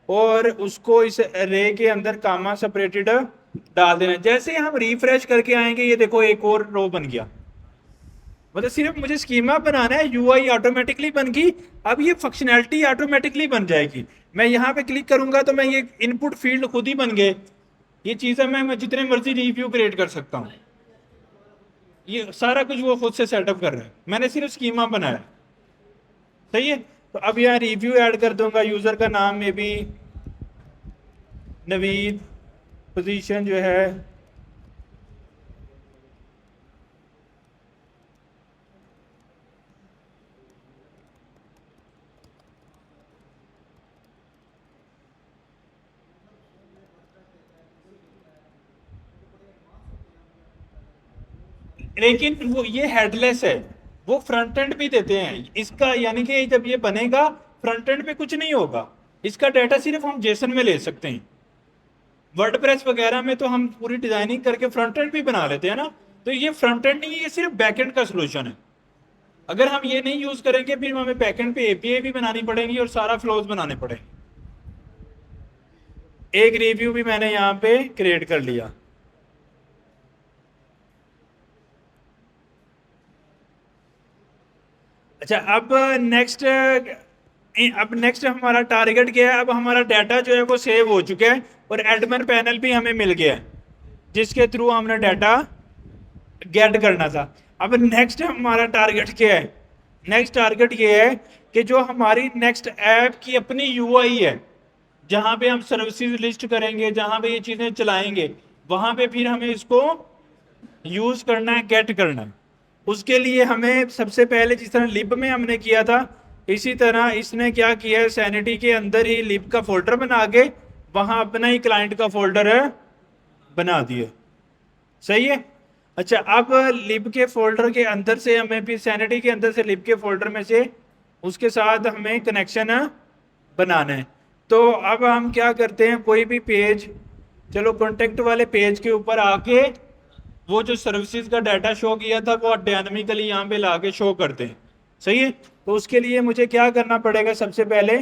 और उसको इस रे के अंदर कामा सेपरेटेड डाल देना है। जैसे ही हम रिफ्रेश करके आएंगे ये देखो एक और रो बन गया। मतलब सिर्फ मुझे स्कीमा बनाना है, यूआई ऑटोमेटिकली बन गई। अब ये फंक्शनैलिटी ऑटोमेटिकली बन जाएगी। मैं यहाँ पे क्लिक करूंगा तो मैं ये इनपुट फील्ड खुद ही बन गए। ये चीज़ें मैं जितने मर्जी रिव्यू क्रिएट कर सकता हूँ। ये सारा कुछ वो खुद से सेटअप कर रहा है, मैंने सिर्फ स्कीमा बनाया। सही है। तो अब यहाँ रिव्यू ऐड कर दूंगा, यूजर का नाम में भी नवीद, पोजीशन जो है लेकिन वो ये हेडलेस है, वो फ्रंट एंड भी देते हैं इसका, यानी कि जब ये बनेगा फ्रंट एंड पे कुछ नहीं होगा। इसका डाटा सिर्फ हम जेसन में ले सकते हैं। वर्डप्रेस वगैरह में तो हम पूरी डिजाइनिंग करके फ्रंट एंड भी बना लेते हैं ना। तो ये फ्रंट एंड नहीं है, ये सिर्फ बैक एंड का सोल्यूशन है। अगर हम ये नहीं यूज करेंगे फिर हमें बैक एंड पे एपीआई भी बनानी पड़ेगी और सारा फ्लोज बनाने पड़ेंगे। एक रिव्यू भी मैंने यहाँ पे क्रिएट कर लिया। अच्छा, अब नेक्स्ट हमारा टारगेट क्या है। अब हमारा डाटा जो है वो सेव हो चुका है और एडमिन पैनल भी हमें मिल गया है जिसके थ्रू हमने डाटा गेट करना था। अब नेक्स्ट हमारा टारगेट क्या है। नेक्स्ट टारगेट ये है कि जो हमारी नेक्स्ट ऐप की अपनी यूआई है, जहां पे हम सर्विसेज लिस्ट करेंगे, जहां पे ये चीजें चलाएंगे, वहां पे फिर हमें इसको यूज करना है, गेट करना है। उसके लिए हमें सबसे पहले जिस तरह लिब में हमने किया था, इसी तरह इसने क्या किया है, सैनिटी के अंदर ही लिब का फोल्डर बना के वहां अपना ही क्लाइंट का फोल्डर है बना दिया। सही है। अच्छा, अब लिब के फोल्डर के अंदर से हमें फिर सैनिटी के अंदर से लिब के फोल्डर में से उसके साथ हमें कनेक्शन बनाना है। तो अब हम क्या करते हैं, कोई भी पेज, चलो कॉन्टेक्ट वाले पेज के ऊपर आके वो जो सर्विसेज का डाटा शो किया था वो डायनामिकली यहाँ पे लाके शो करते हैं। सही है। तो उसके लिए मुझे क्या करना पड़ेगा, सबसे पहले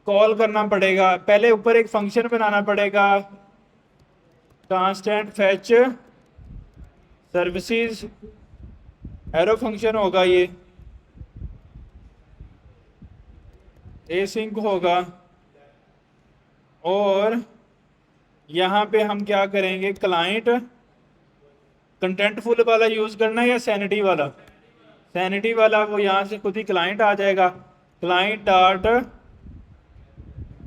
कॉल करना पड़ेगा। पहले ऊपर एक फंक्शन बनाना पड़ेगा, constant fetch services, arrow function होगा, ये एसिंक होगा। और यहाँ पे हम क्या करेंगे, क्लाइंट कंटेंटफुल वाला यूज करना है या सैनिटी वाला। सैनिटी वाला वो यहाँ से खुद ही क्लाइंट आ जाएगा। क्लाइंट डॉट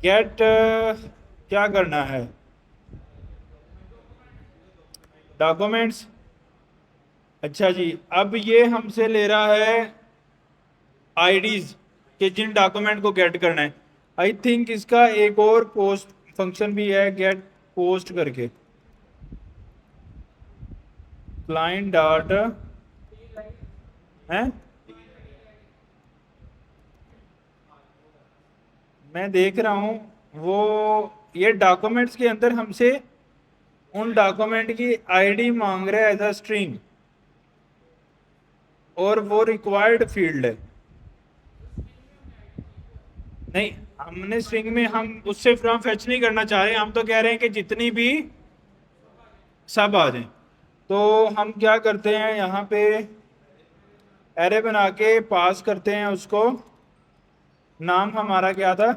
गेट क्या करना है, डॉक्यूमेंट्स। अच्छा जी, अब ये हमसे ले रहा है आईडीज के जिन डॉक्यूमेंट को गेट करना है। आई थिंक इसका एक और पोस्ट फंक्शन भी है, गेट पोस्ट करके, क्लाइंट डॉट है, मैं देख रहा हूं वो ये डॉक्यूमेंट्स के अंदर हमसे उन डॉक्यूमेंट की आईडी मांग रहा है एज अ स्ट्रिंग, और वो रिक्वायर्ड फील्ड है। नहीं, हमने स्ट्रिंग में हम उससे फ्रॉम फेच नहीं करना चाह रहे, हम तो कह रहे हैं कि जितनी भी सब आ जाए। तो हम क्या करते हैं, यहाँ पे एरे बना के पास करते हैं उसको, नाम हमारा क्या था,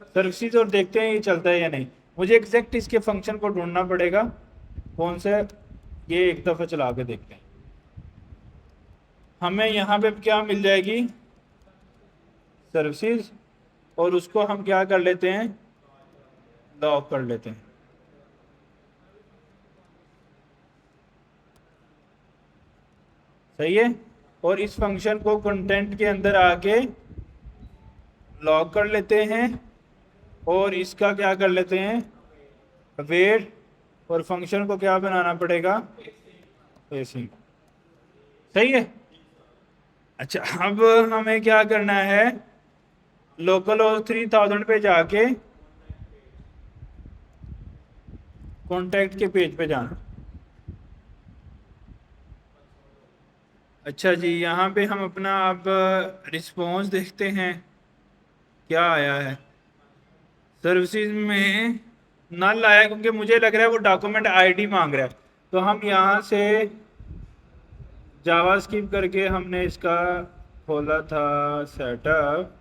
सर्विसेज, और देखते हैं ये चलता है या नहीं। मुझे एग्जैक्ट इसके फंक्शन को ढूंढना पड़ेगा कौन से, ये एक दफ़ा चला के देखते हैं। हमें यहाँ पे क्या मिल जाएगी, सर्विसेज, और उसको हम क्या कर लेते हैं, लॉक कर लेते हैं। सही है। और इस फंक्शन को कंटेंट के अंदर आके लॉक कर लेते हैं, और इसका क्या कर लेते हैं, वेट, और फंक्शन को क्या बनाना पड़ेगा, ऐसे ही। सही है। अच्छा, अब हमें क्या करना है, लोकल और 3000 पे जाके कॉन्टैक्ट के पेज पे जाना। अच्छा जी, यहाँ पे हम अपना अब रिस्पॉन्स देखते हैं क्या आया है। सर्विसेज में नल आया, क्योंकि मुझे लग रहा है वो डॉक्यूमेंट आईडी मांग रहा है। तो हम यहाँ से जावा स्क्रिप्ट करके हमने इसका खोला था सेटअप,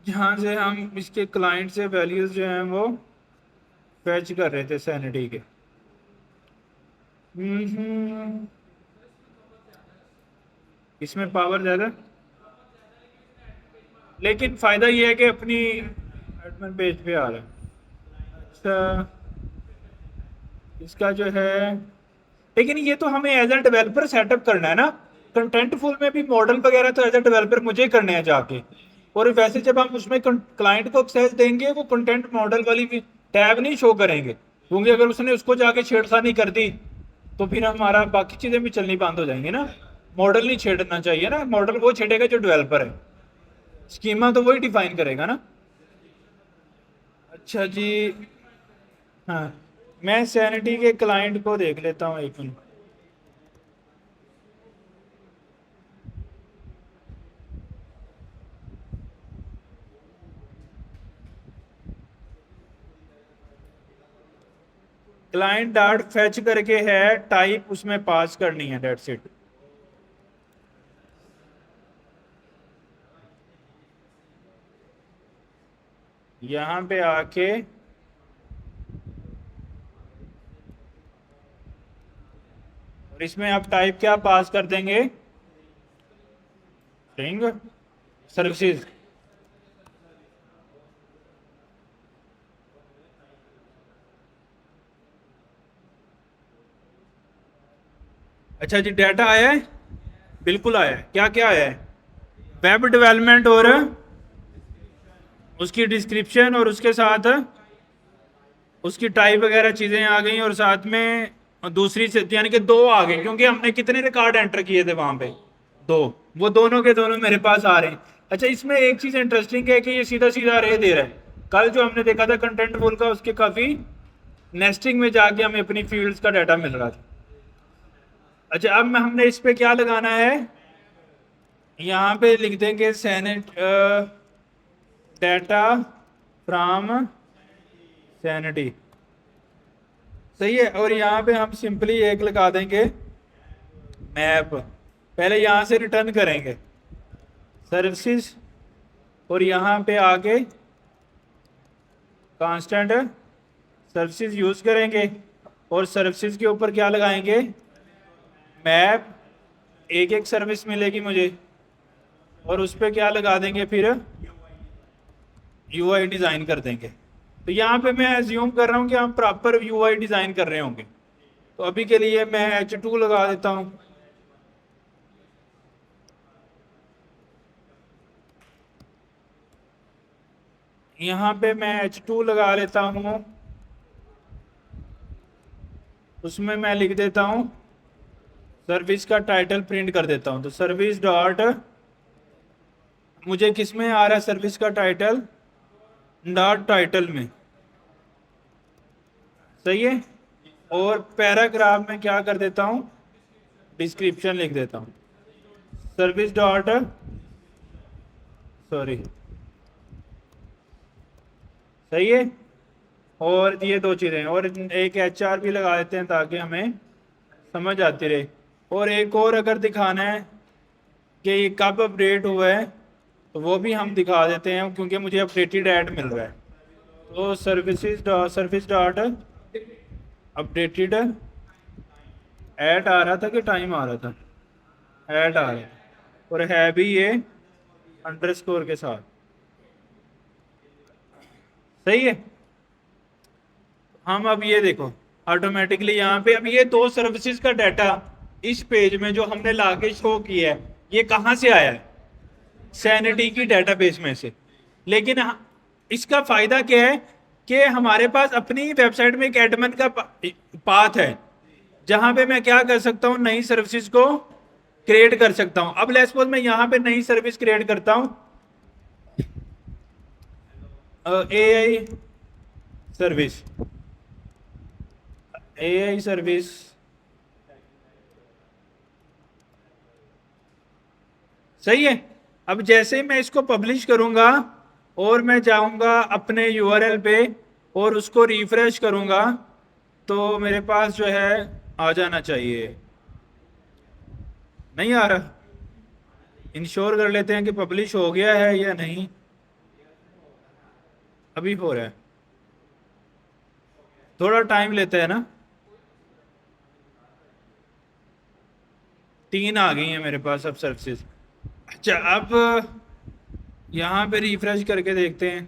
जहाँ से हम इसके क्लाइंट से वैल्यूज जो हैं वो फैच कर रहे थे सैनिटी के। हम्म, इसमें पावर ज़्यादा, लेकिन फ़ायदा ये है कि अपनी एडमिन पेज पे आ रहा है। अच्छा, इसका जो है, लेकिन ये तो हमें एज अ डेवलपर सेटअप करना है ना। कंटेंटफुल में भी मॉडल वगैरह तो एज अ डेवलपर मुझे करने हैं जाके। और वैसे जब हम उसमें क्लाइंट को एक्सेस देंगे, वो कंटेंट मॉडल वाली भी टैब नहीं शो करेंगे, क्योंकि अगर उसने उसको जाके छेड़खानी कर दी तो फिर हमारा बाकी चीज़ें भी चलनी बंद हो जाएंगी ना। मॉडल नहीं छेड़ना चाहिए ना, मॉडल वो छेड़ेगा जो डेवलपर है, स्कीमा तो वही डिफाइन करेगा ना। अच्छा जी, हाँ, मैं सैनिटी के क्लाइंट को देख लेता हूँ एक मिनट। क्लाइंट डॉट फैच करके है, टाइप उसमें पास करनी है, डेट्स इट। यहाँ पे आके और इसमें आप टाइप क्या पास कर देंगे, स्ट्रिंग सर्विसेज। अच्छा जी, डाटा आया है, बिल्कुल आया है। क्या क्या आया है, वेब डेवलपमेंट और उसकी डिस्क्रिप्शन और उसके साथ उसकी टाइप वगैरह चीज़ें आ गई, और साथ में दूसरी से यानी कि दो आ गए, क्योंकि हमने कितने रिकॉर्ड एंटर किए थे वहां पे, दो। वो दोनों के दोनों मेरे पास आ रहे हैं। अच्छा, इसमें एक चीज़ इंटरेस्टिंग है कि ये सीधा सीधा रे दे रहा है। कल जो हमने देखा था कंटेंट फुल का, उसके काफ़ी नेस्टिंग में जाके हमें अपनी फील्ड्स का डाटा मिल रहा था। अच्छा, अब हमने इस पे क्या लगाना है, यहाँ पे लिख देंगे सैनिट डाटा फ्रॉम सैनिटी। सही है। और यहाँ पे हम सिंपली एक लगा देंगे मैप। पहले यहाँ से रिटर्न करेंगे सर्विसेज, और यहाँ पे आके कांस्टेंट सर्विसेज यूज करेंगे, और सर्विसेज के ऊपर क्या लगाएंगे, मैप। एक एक सर्विस मिलेगी मुझे, और उस पर क्या लगा देंगे, फिर यूआई डिज़ाइन कर देंगे। तो यहाँ पे मैं एज्यूम कर रहा हूँ कि हम प्रॉपर यूआई डिज़ाइन कर रहे होंगे। तो अभी के लिए मैं H2 लगा देता हूँ। यहाँ पे मैं H2 लगा लेता हूँ, उसमें मैं लिख देता हूँ सर्विस का टाइटल प्रिंट कर देता हूँ। तो सर्विस डॉट, मुझे किस में आ रहा है सर्विस का टाइटल, डॉट टाइटल में। सही है। और पैराग्राफ में क्या कर देता हूँ, डिस्क्रिप्शन लिख देता हूँ, सर्विस डॉट, सॉरी, सही है। और ये दो चीज़ें, और एक HR भी लगा देते हैं ताकि हमें समझ आती रहे। और एक और अगर दिखाना है कि ये कब अपडेट हुआ है, तो वो भी हम दिखा देते हैं, क्योंकि मुझे अपडेटेड ऐड मिल रहा है। तो सर्विस डॉट अपडेटेड ऐड आ रहा था कि टाइम आ रहा था, ऐड आ रहा है, और है भी ये अंडरस्कोर के साथ। सही है। हम अब ये देखो ऑटोमेटिकली यहाँ पे अब ये दो सर्विसेज का डाटा इस पेज में जो हमने लाके शो किया है, ये कहाँ से आया है, सैनिटी की डेटाबेस में से। लेकिन इसका फायदा क्या है कि हमारे पास अपनी वेबसाइट में एक एडमिन का पाथ है, जहां पे मैं क्या कर सकता हूं, नई सर्विसेज को क्रिएट कर सकता हूं। अब लेट्स सपोज मैं यहां पे नई सर्विस क्रिएट करता हूं, एआई सर्विस, एआई सर्विस, सही है। अब जैसे ही मैं इसको पब्लिश करूंगा और मैं जाऊंगा अपने यूआरएल पे और उसको रिफ्रेश करूंगा, तो मेरे पास जो है आ जाना चाहिए। नहीं आ रहा। इंश्योर कर लेते हैं कि पब्लिश हो गया है या नहीं। अभी हो रहा है, थोड़ा टाइम लेता है ना। 3 आ गई हैं मेरे पास अब सर्विसेज। अच्छा, अब यहाँ पे रिफ्रेश करके देखते हैं,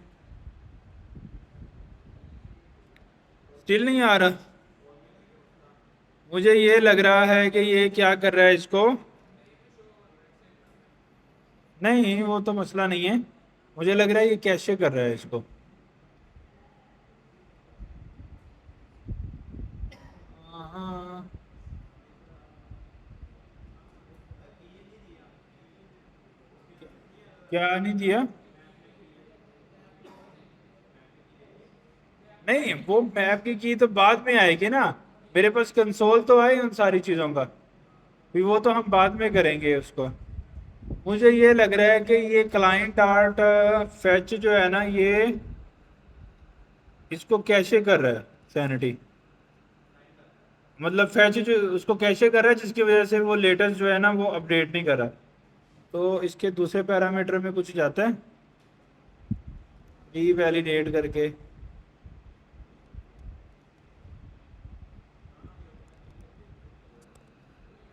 स्टिल नहीं आ रहा। मुझे ये लग रहा है कि ये क्या कर रहा है इसको। नहीं, वो तो मसला नहीं है। मुझे लग रहा है ये कैसे कर रहा है इसको। हाँ, क्या नहीं दिया। नहीं, वो मैप की तो बाद में आएगी ना। मेरे पास कंसोल तो है उन सारी चीज़ों का, फिर वो तो हम बाद में करेंगे उसको। मुझे ये लग रहा है कि ये क्लाइंट आर्ट फैच जो है ना, ये इसको कैशे कर रहा है सैनिटी। मतलब फैच जो उसको कैशे कर रहा है, जिसकी वजह से वो लेटेस्ट जो है ना वो अपडेट नहीं कर रहा। तो इसके दूसरे पैरामीटर में कुछ जाता है, रीवैलिडेट करके।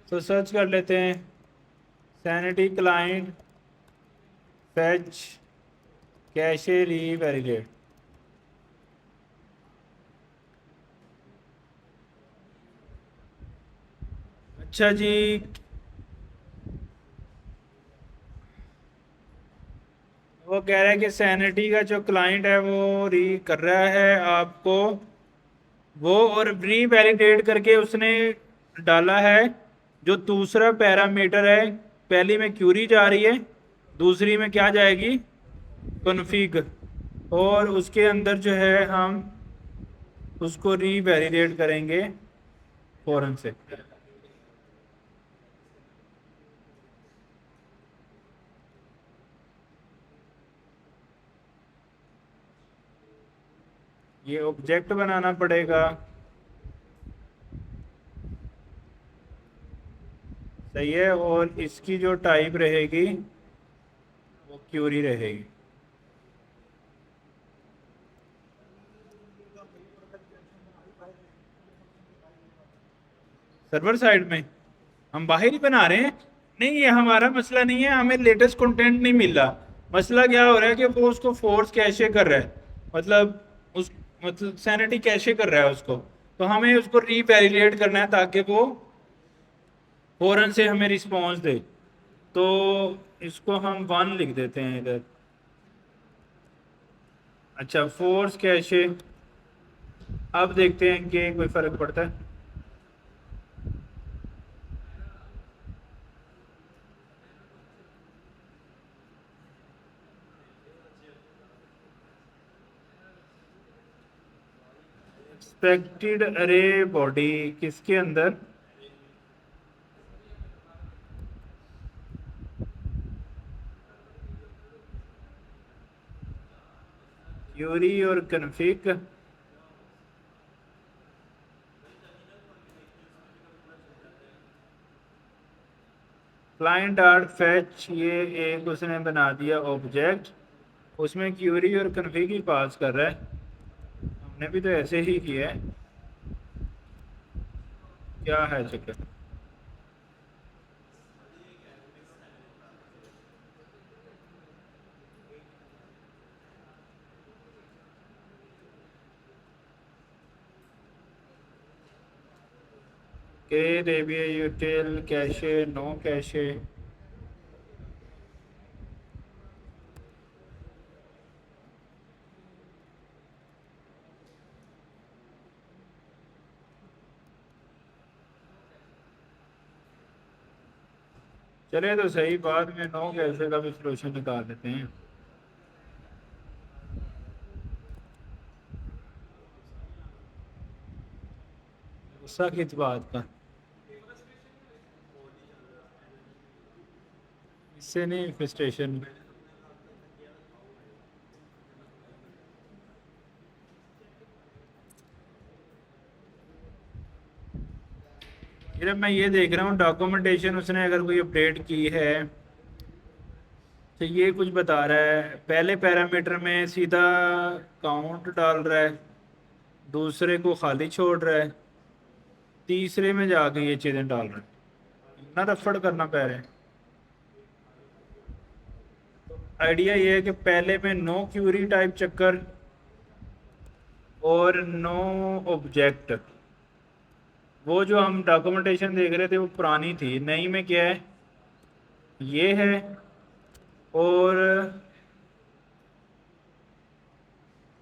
तो सर्च कर लेते हैं, सैनिटी क्लाइंट फैच कैशे रीवैलिडेट। अच्छा जी, वो कह रहा है कि सैनिटी का जो क्लाइंट है वो री कर रहा है आपको वो, और री वैलिडेट करके उसने डाला है जो दूसरा पैरामीटर है। पहली में क्यूरी जा रही है, दूसरी में क्या जाएगी, कॉन्फ़िग। और उसके अंदर जो है हम उसको री वैलिडेट करेंगे फौरन से। ये ऑब्जेक्ट बनाना पड़ेगा, सही है। और इसकी जो टाइप रहेगी वो क्यूरी रहेगी। सर्वर साइड में हम बाहर ही बना रहे हैं। नहीं, ये हमारा मसला नहीं है, हमें लेटेस्ट कंटेंट नहीं मिल रहा। मसला क्या हो रहा है कि वो उसको फोर्स कैशे कर रहा है, मतलब उस मतलब सैनिटी कैशे कर रहा है उसको। तो हमें उसको रीवैलिडेट करना है ताकि वो फौरन से हमें रिस्पॉन्स दे। तो इसको हम 1 लिख देते हैं इधर। अच्छा, फोर्स कैशे। अब देखते हैं कि कोई फर्क पड़ता है। एक्सपेक्टेड अरे बॉडी किसके अंदर, क्यूरी और कन्फिग। क्लाइंट आर्ट फैच, ये एक उसने बना दिया ऑब्जेक्ट, उसमें क्यूरी और कन्फिग ही पास कर रहा है। हमने भी तो ऐसे ही किया है। क्या है चक्कर। के रेबिया यूटेल कैशे नो कैशे। चले तो सही, बाद में नो कैसे का भी सोल्यूशन निकाल लेते हैं। गुस्सा किस बात का? इससे नहीं, फ्रस्ट्रेशन। फिर मैं ये देख रहा हूँ डॉक्यूमेंटेशन उसने अगर कोई अपडेट की है तो ये कुछ बता रहा है। पहले पैरामीटर में सीधा काउंट डाल रहा है, दूसरे को खाली छोड़ रहा है, तीसरे में जाके ये चीज़ें डाल रहा है। ना रफड़ करना पै रहा है। आइडिया ये है कि पहले में नो क्यूरी टाइप चक्कर और नो ऑब्जेक्ट। वो जो हम डॉक्यूमेंटेशन देख रहे थे वो पुरानी थी, नई में क्या है, ये है। और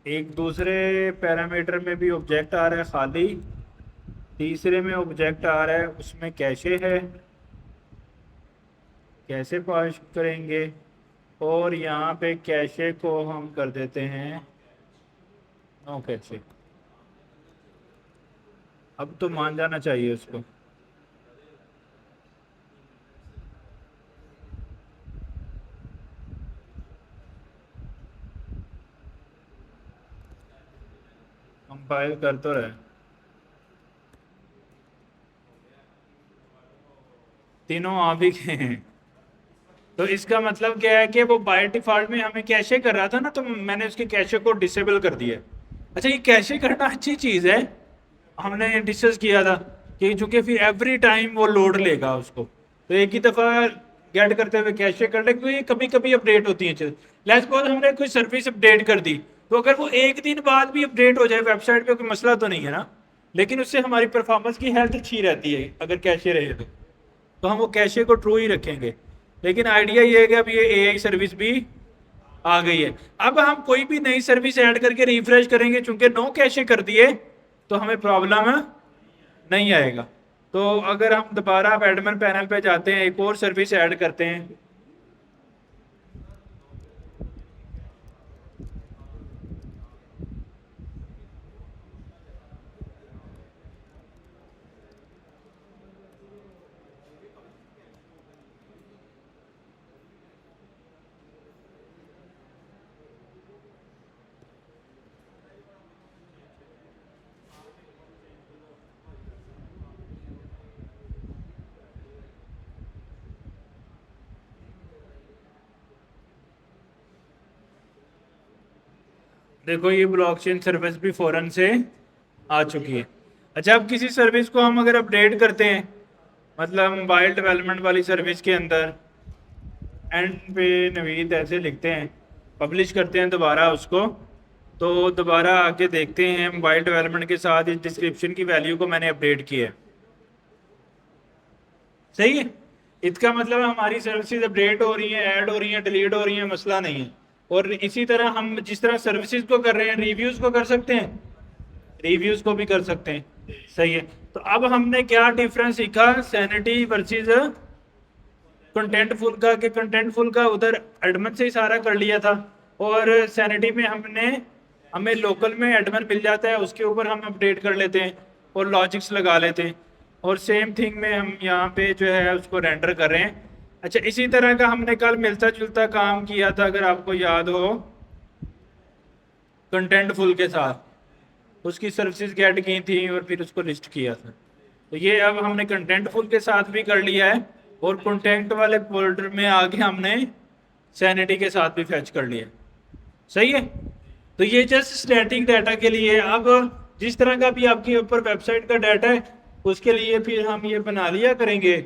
एक दूसरे पैरामीटर में भी ऑब्जेक्ट आ रहा है खाली, तीसरे में ऑब्जेक्ट आ रहा है उसमें कैशे है, कैसे पास करेंगे। और यहाँ पे कैशे को हम कर देते हैं नो कैशे। अब तो मान जाना चाहिए उसको। कंपाइल कर तो रहे, तीनों आ भी गए हैं। तो इसका मतलब क्या है कि वो बाय डिफॉल्ट में हमें कैशे कर रहा था ना, तो मैंने उसके कैशे को डिसेबल कर दिया। अच्छा, ये कैशे करना अच्छी चीज़ है, हमने डिस्कस किया था कि चूंकि फिर एवरी टाइम वो लोड लेगा उसको, तो एक ही दफ़ा गेट करते हुए कैशे कर ले, क्योंकि कभी कभी अपडेट होती है चीज़। लेट्स सपोज हमने कोई सर्विस अपडेट कर दी, तो अगर वो एक दिन बाद भी अपडेट हो जाए वेबसाइट पे, कोई मसला तो नहीं है ना, लेकिन उससे हमारी परफॉर्मेंस की हेल्थ अच्छी रहती है अगर कैशे रहे तो हम वो कैशे को ट्रू ही रखेंगे। लेकिन आइडिया ये है कि अब ये एआई सर्विस भी आ गई है। अब हम कोई भी नई सर्विस ऐड करके रिफ्रेश करेंगे, चूंकि नो कैशे कर दिए तो हमें प्रॉब्लम नहीं आएगा। तो अगर हम दोबारा आप एडमिन पैनल पे जाते हैं, एक और सर्विस ऐड करते हैं, देखो ये ब्लॉकचेन सर्विस भी फौरन से आ चुकी है। अच्छा, अब किसी सर्विस को हम अगर अपडेट करते हैं, मतलब मोबाइल डेवलपमेंट वाली सर्विस के अंदर एंड पे नवीद ऐसे लिखते हैं, पब्लिश करते हैं दोबारा उसको, तो दोबारा आके देखते हैं मोबाइल डेवलपमेंट के साथ इस डिस्क्रिप्शन की वैल्यू को मैंने अपडेट किया है। सही है, इसका मतलब हमारी सर्विसेज अपडेट हो रही हैं, ऐड हो रही हैं, डिलीट हो रही हैं, मसला नहीं है। और इसी तरह हम जिस तरह सर्विसेज को कर रहे हैं, रिव्यूज़ को कर सकते हैं, रिव्यूज़ को भी कर सकते हैं। सही है, तो अब हमने क्या डिफरेंस सीखा सैनिटी वर्सेस कंटेंटफुल का, कि कंटेंटफुल का उधर एडमिन से ही सारा कर लिया था, और सैनिटी में हमें लोकल में एडमिन मिल जाता है, उसके ऊपर हम अपडेट कर लेते हैं और लॉजिक्स लगा लेते हैं, और सेम थिंग में हम यहाँ पे जो है उसको रेंडर कर रहे हैं। अच्छा, इसी तरह का हमने कल मिलता जुलता काम किया था, अगर आपको याद हो, कंटेंटफुल के साथ उसकी सर्विसेज गेट की थी और फिर उसको लिस्ट किया था। तो ये अब हमने कंटेंटफुल के साथ भी कर लिया है, और कंटेंट वाले फोल्डर में आगे हमने सैनिटी के साथ भी फैच कर लिया। सही है, तो ये जस्ट स्टैटिक डाटा के लिए। अब जिस तरह का भी आपके ऊपर वेबसाइट का डाटा है, उसके लिए फिर हम ये बना लिया करेंगे,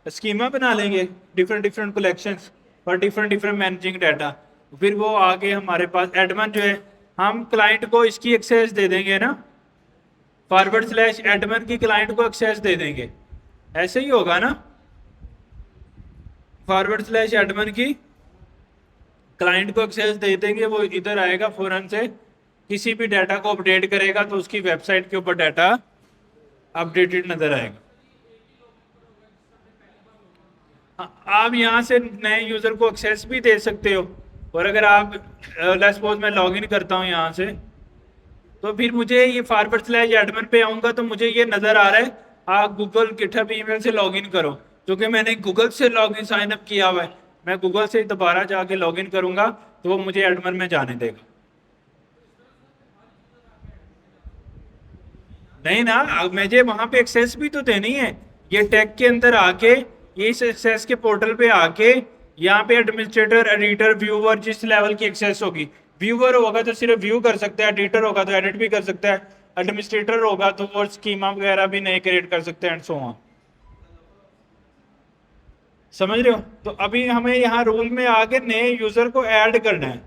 स्कीमा बना लेंगे, डिफरेंट डिफरेंट कलेक्शंस और डिफरेंट डिफरेंट मैनेजिंग डाटा। फिर वो आगे हमारे पास एडमिन जो है, हम क्लाइंट को इसकी एक्सेस दे देंगे ना, // एडमिन की क्लाइंट को एक्सेस दे देंगे, ऐसे ही होगा ना, // एडमिन की क्लाइंट को एक्सेस दे देंगे, वो इधर आएगा, फौरन से किसी भी डाटा को अपडेट करेगा तो उसकी वेबसाइट के ऊपर डाटा अपडेटेड नजर आएगा। आप यहाँ से नए यूज़र को एक्सेस भी दे सकते हो। और अगर आप लेट्स सपोज मैं लॉगिन करता हूँ यहाँ से, तो फिर मुझे ये फॉरवर्ड स्लैश एडमिन पे आऊँगा तो मुझे ये नज़र आ रहा है आप गूगल गिटहब ईमेल से लॉगिन करो, क्योंकि मैंने गूगल से लॉगिन साइन अप किया हुआ है। मैं गूगल से दोबारा जाके लॉगिन करूँगा तो वो मुझे एडमिन में जाने देगा। नहीं ना, अब मुझे वहां पे एक्सेस भी तो देनी है। ये टैग के अंदर आके, ये इस एक्सेस के पोर्टल पे आके, यहाँ पे एडमिनिस्ट्रेटर, एडिटर, व्यूअर, जिस लेवल की एक्सेस होगी। व्यूअर होगा तो सिर्फ व्यू कर सकता है, एडिटर होगा तो एडिट भी कर सकता है, एडमिनिस्ट्रेटर होगा तो वो स्कीमा वगैरह भी नए क्रिएट कर सकते हैं एंड सो ऑन। समझ रहे हो? तो अभी हमें यहाँ रूल में आके नए यूजर को ऐड करना है,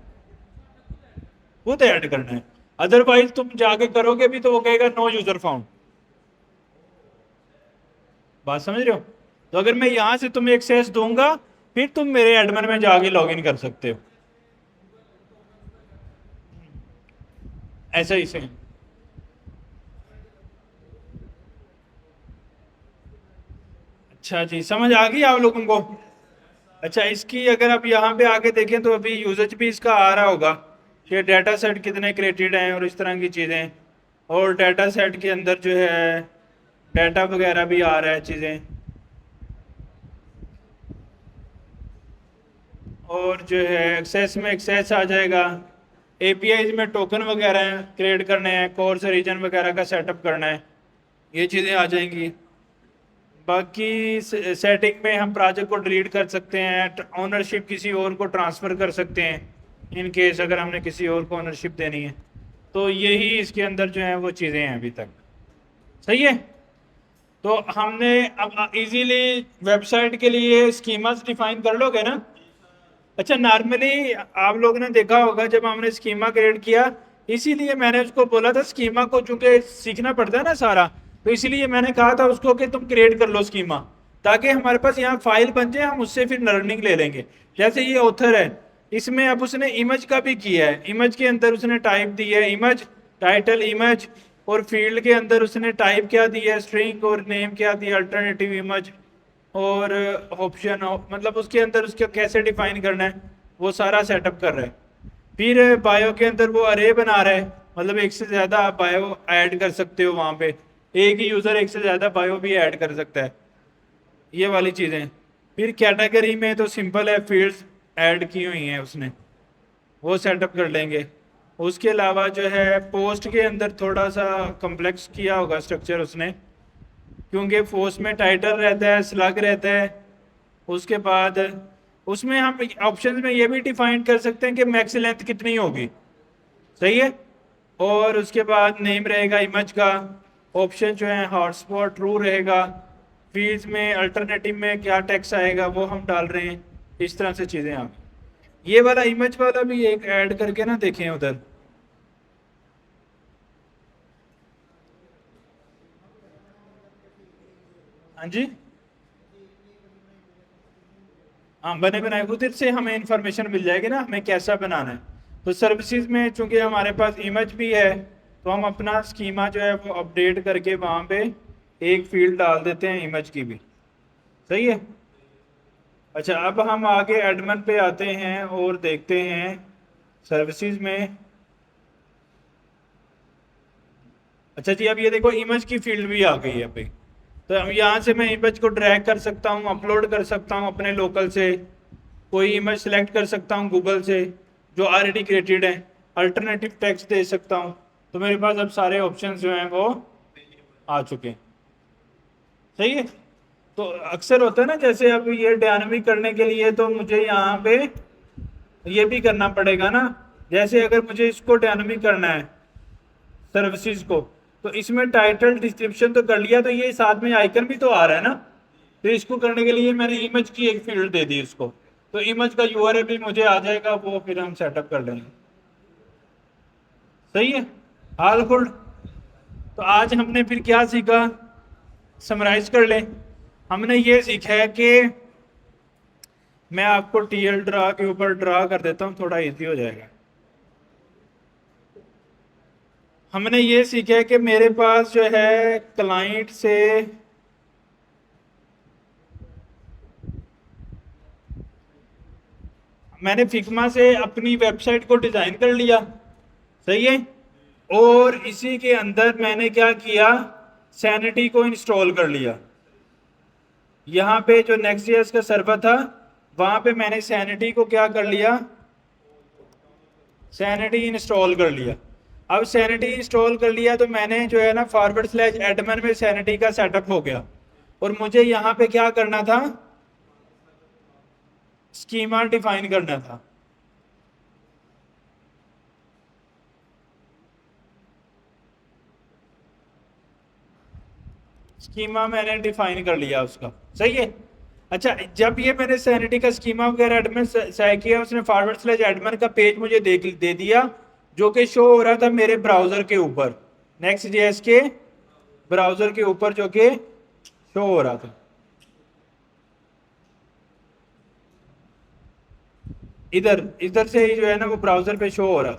खुद ऐड करना है। अदरवाइज तुम जाके करोगे भी तो वो कहेगा नो यूजर फाउंड। बात समझ रहे हो? तो अगर मैं यहां से तुम्हें एक्सेस दूंगा, फिर तुम मेरे एडमिन में जाके लॉगिन कर सकते हो। ऐसा ही से। अच्छा जी, समझ आ गई आप लोगों को? अच्छा, इसकी अगर आप यहाँ पे आके देखें तो अभी यूजेज भी इसका आ रहा होगा कि डाटा सेट कितने क्रिएटेड हैं और इस तरह की चीज़ें। और डाटा सेट के अंदर जो है डाटा वगैरह भी आ रहा है चीज़ें। और जो है एक्सेस में एक्सेस आ जाएगा। एपीआई में टोकन वगैरह क्रिएट करने हैं, कोर्स रीजन वगैरह का सेटअप करना है, ये चीज़ें आ जाएंगी। बाकी सेटिंग में हम प्रोजेक्ट को डिलीट कर सकते हैं, ओनरशिप किसी और को ट्रांसफ़र कर सकते हैं इन केस अगर हमने किसी और को ओनरशिप देनी है। तो यही इसके अंदर जो है वो चीज़ें हैं अभी तक। सही है? तो हमने अब इजीली वेबसाइट के लिए स्कीमास डिफाइन कर लोगे ना? अच्छा, नॉर्मली आप लोगों ने देखा होगा जब हमने स्कीमा क्रिएट किया, इसीलिए मैंने उसको बोला था स्कीमा को चूंकि सीखना पड़ता है ना सारा, तो इसीलिए मैंने कहा था उसको कि तुम क्रिएट कर लो स्कीमा, ताकि हमारे पास यहाँ फाइल बन जाए, हम उससे फिर लर्निंग ले लेंगे। जैसे ये ऑथर है, इसमें अब उसने इमेज का भी किया है। इमेज के अंदर उसने टाइप दी है इमेज, टाइटल इमेज, और फील्ड के अंदर उसने टाइप क्या दिया है स्ट्रिंग, और नेम क्या दिया अल्टरनेटिव इमेज, और ऑप्शन मतलब उसके अंदर उसको कैसे डिफाइन करना है वो सारा सेटअप कर रहा है। फिर बायो के अंदर वो अरे बना रहा है, मतलब एक से ज़्यादा आप बायो ऐड कर सकते हो वहाँ पे। एक ही यूज़र एक से ज़्यादा बायो भी ऐड कर सकता है, ये वाली चीज़ें। फिर कैटेगरी में तो सिंपल है, फील्ड्स ऐड की हुई हैं उसने, वो सेटअप कर लेंगे। उसके अलावा जो है पोस्ट के अंदर थोड़ा सा कम्प्लेक्स किया होगा स्ट्रक्चर उसने, क्योंकि पोस्ट में टाइटल रहता है, स्लग रहता है। उसके बाद उसमें हम ऑप्शन में ये भी डिफाइन कर सकते हैं कि मैक्स लेंथ कितनी होगी। सही है? और उसके बाद नेम रहेगा इमेज का, ऑप्शन जो है हॉटस्पॉट ट्रू रहेगा, फील्ड्स में अल्टरनेटिव में क्या टेक्स्ट आएगा वो हम डाल रहे हैं। इस तरह से चीज़ें आप ये वाला इमेज वाला भी एक ऐड करके ना देखें उधर। हाँ जी, हाँ बने बनाए उधर से हमें इंफॉर्मेशन मिल जाएगी ना हमें कैसा बनाना है। तो सर्विसेज में चूंकि हमारे पास इमेज भी है, तो हम अपना स्कीमा जो है वो अपडेट करके वहाँ पे एक फील्ड डाल देते हैं इमेज की भी। सही है? अच्छा, अब हम आगे एडमिन पे आते हैं और देखते हैं सर्विसेज में। अच्छा जी, अब ये देखो इमेज की फील्ड भी आ गई है अभी। तो हम यहाँ से मैं इमेज को ड्रैग कर सकता हूँ, अपलोड कर सकता हूँ अपने लोकल से, कोई इमेज सेलेक्ट कर सकता हूँ गूगल से जो ऑलरेडी क्रिएटेड है, अल्टरनेटिव टेक्स्ट दे सकता हूँ। तो मेरे पास अब सारे ऑप्शंस जो हैं वो आ चुके हैं। सही है? तो अक्सर होता है ना, जैसे अब ये डायनामिक करने के लिए तो मुझे यहाँ पे ये भी करना पड़ेगा ना। जैसे अगर मुझे इसको डायनामिक करना है सर्विसेज को, तो इसमें टाइटल डिस्क्रिप्शन तो कर लिया, तो ये साथ में आइकन भी तो आ रहा है ना। तो इसको करने के लिए मैंने इमेज की एक फील्ड दे दी उसको, तो इमेज का यूआरएल भी मुझे आ जाएगा, वो फिर हम सेटअप कर लेंगे। सही है? All good. तो आज हमने फिर क्या सीखा, समराइज कर ले। हमने ये सीखा है कि मैं आपको टीएल ड्रा के ऊपर ड्रा कर देता हूँ, थोड़ा इजी हो जाएगा। हमने ये सीखा है कि मेरे पास जो है क्लाइंट से मैंने फिग्मा से अपनी वेबसाइट को डिजाइन कर लिया, सही है। और इसी के अंदर मैंने क्या किया, सैनिटी को इंस्टॉल कर लिया। यहाँ पे जो नेक्स्ट.जेएस का सर्वर था वहां पे मैंने सैनिटी को क्या कर लिया, सैनिटी इंस्टॉल कर लिया। अब सैनिटी इंस्टॉल कर लिया तो मैंने जो है ना /admin में सैनिटी का सेटअप हो गया। और मुझे यहाँ पे क्या करना था, स्कीमा डिफाइन करना था। स्कीमा मैंने डिफाइन कर लिया उसका, सही है। अच्छा, जब ये मैंने सैनिटी का स्कीमा वगैरह एडमिन से किया, उसने /admin का पेज मुझे दे दिया, जो कि शो हो रहा था मेरे ब्राउजर के ऊपर, नेक्स्ट.जेएस के ब्राउजर के ऊपर, जो कि शो हो रहा था इधर इधर से ही जो है ना वो ब्राउजर पे शो हो रहा।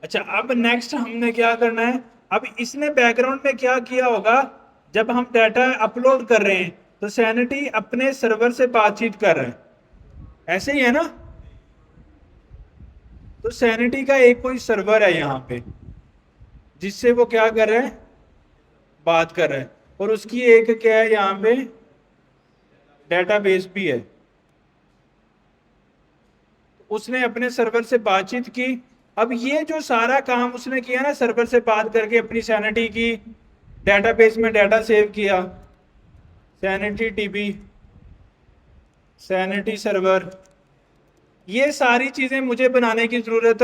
अच्छा, अब नेक्स्ट हमने क्या करना है, अब इसने बैकग्राउंड में क्या किया होगा, जब हम डाटा अपलोड कर रहे हैं तो सैनिटी अपने सर्वर से बातचीत कर रहे हैं, ऐसे ही है ना। तो सैनिटी का एक कोई सर्वर है यहाँ पे जिससे वो क्या कर रहे हैं, बात कर रहे हैं। और उसकी एक क्या है यहाँ पे, डेटाबेस भी है। उसने अपने सर्वर से बातचीत की। अब ये जो सारा काम उसने किया ना, सर्वर से बात करके अपनी सैनिटी की, डेटाबेस में डाटा सेव किया, सैनिटी टीबी, सैनिटी सर्वर, ये सारी चीजें मुझे बनाने की जरूरत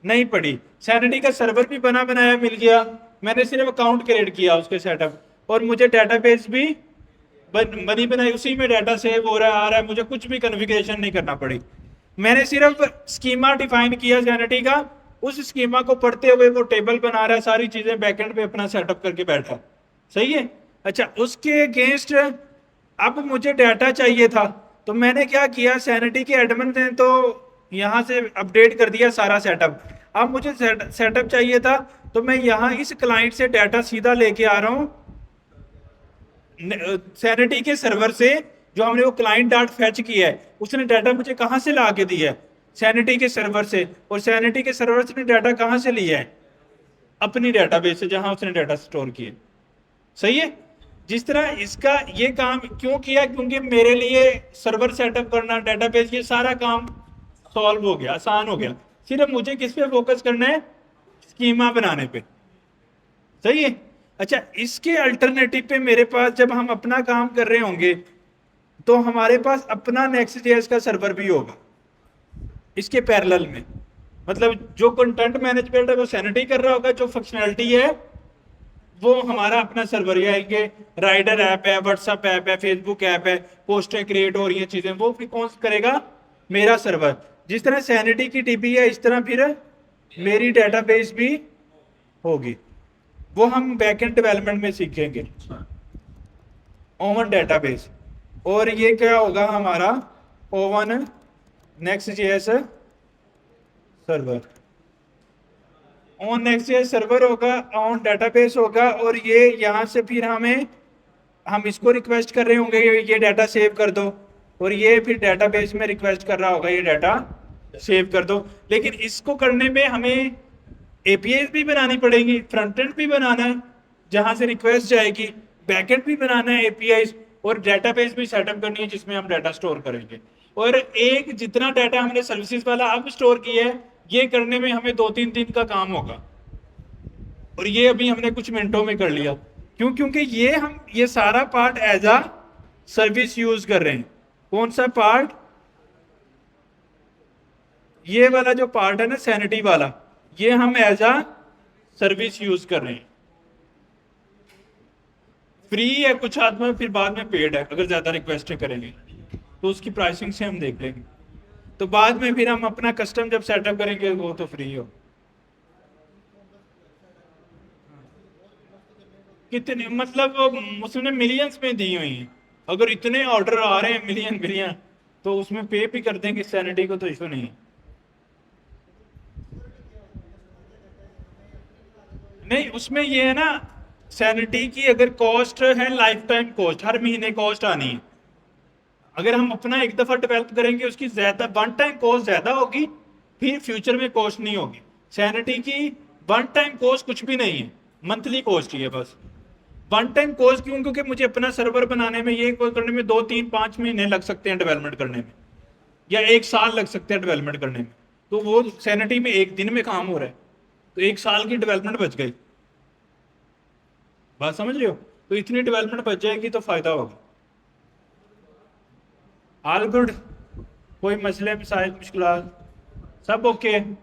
नहीं पड़ी। सैनिटी का सर्वर भी बना बनाया मिल गया, मैंने सिर्फ अकाउंट क्रिएट किया उसके सेटअप, और मुझे डेटाबेस भी बनी बनाई, उसी में डाटा सेव हो रहा है, आ रहा है, मुझे कुछ भी कॉन्फ़िगरेशन नहीं करना पड़ी। मैंने सिर्फ स्कीमा डिफाइन किया सैनिटी का, उस स्कीमा को पढ़ते हुए वो टेबल बना रहा है, सारी चीजें बैकएंड पे अपना सेटअप करके बैठा, सही है। अच्छा, उसके अगेंस्ट अब मुझे डाटा चाहिए था, तो मैंने क्या किया, सैनिटी के एडमिन ने तो यहाँ से अपडेट कर दिया सारा सेटअप। अब मुझे सेटअप चाहिए था, तो मैं यहाँ इस क्लाइंट से डाटा सीधा लेके आ रहा हूँ सैनिटी के सर्वर से, जो हमने वो क्लाइंट डॉट फैच किया है, उसने डाटा मुझे कहाँ से ला के दिया है, सैनिटी के सर्वर से। और सैनिटी के सर्वर से डाटा कहाँ से लिया है, अपनी डाटाबेस से, जहां उसने डाटा स्टोर किए, सही है। जिस तरह इसका ये काम क्यों किया, क्योंकि मेरे लिए सर्वर सेटअप करना, डेटाबेस, ये सारा काम सॉल्व हो गया, आसान हो गया। सिर्फ मुझे किस पे फोकस करना है, स्कीमा बनाने पे, सही है। अच्छा, इसके अल्टरनेटिव पे मेरे पास, जब हम अपना काम कर रहे होंगे तो हमारे पास अपना नेक्स्ट.जेएस का सर्वर भी होगा इसके पैरेलल में। मतलब जो कंटेंट मैनेजमेंट है वो सैनिटी कर रहा होगा, जो फंक्शनैलिटी है वो हमारा अपना सर्वर है। ये राइडर ऐप है, व्हाट्सएप ऐप है, फेसबुक ऐप है, पोस्टें क्रिएट हो रही हैं, चीजें, वो फिर कौन करेगा, मेरा सर्वर। जिस तरह सैनिटी की टीपी है, इस तरह फिर मेरी डेटाबेस भी होगी। वो हम बैकएंड डेवलपमेंट में सीखेंगे, ओवन डेटाबेस। और ये क्या होगा हमारा, ओवन नेक्स्ट.जेएस सर्वर, ऑन नेक्स्ट.जेएस सर्वर होगा, ऑन डेटाबेस होगा। और ये यहाँ से फिर हम इसको रिक्वेस्ट कर रहे होंगे, ये डाटा सेव कर दो, और ये फिर डेटाबेस में रिक्वेस्ट कर रहा होगा, ये डाटा सेव कर दो। लेकिन इसको करने में हमें एपीआई भी बनानी पड़ेगी, फ्रंट एंड भी बनाना है जहां से रिक्वेस्ट जाएगी, बैकएंड भी बनाना है एपीआई, और डेटाबेस भी सेटअप करनी है जिसमें हम डाटा स्टोर करेंगे। और एक जितना डाटा हमने सर्विसेज वाला अब स्टोर किया है, ये करने में हमें 2-3 दिन का काम होगा, और ये अभी हमने कुछ मिनटों में कर लिया। क्यों, क्योंकि ये सारा part as a service use कर रहे हैं। कौन सा पार्ट, ये वाला जो पार्ट है ना सैनिटी वाला, ये हम एज अ सर्विस यूज कर रहे हैं। फ्री है कुछ हाथ में, फिर बाद में पेड है, अगर ज्यादा रिक्वेस्ट करेंगे तो उसकी प्राइसिंग से हम देख लेंगे। तो बाद में फिर हम अपना कस्टम जब सेटअप करेंगे वो तो फ्री हो। कितने, मतलब उसने मिलियंस में दी हुई है, अगर इतने ऑर्डर आ रहे हैं मिलियन मिलियन, तो उसमें पे भी कर देंगे सैनिटी को, तो इशू नहीं है। नहीं, उसमें ये है ना, सैनिटी की अगर कॉस्ट है लाइफ टाइम कॉस्ट, हर महीने कॉस्ट आनी है। अगर हम अपना एक दफा डेवलप करेंगे उसकी ज्यादा वन टाइम कॉस्ट ज्यादा होगी, फिर फ्यूचर में कॉस्ट नहीं होगी। सैनिटी की वन टाइम कॉस्ट कुछ भी नहीं है, मंथली कॉस्ट ही है बस। वन टाइम कॉस्ट क्यों? क्योंकि मुझे अपना सर्वर बनाने में, ये करने में 2 3 5 महीने लग सकते हैं डेवलपमेंट करने में, या 1 साल लग सकते हैं डेवलपमेंट करने में। तो वो सैनिटी में 1 दिन में काम हो रहा है, तो 1 साल की डेवलपमेंट बच गई। बात समझ रहे हो? तो इतनी डेवलपमेंट बच जाएगी तो फायदा होगा। ऑल गुड, कोई मसले मसाइल मुश्किल सब ओके है?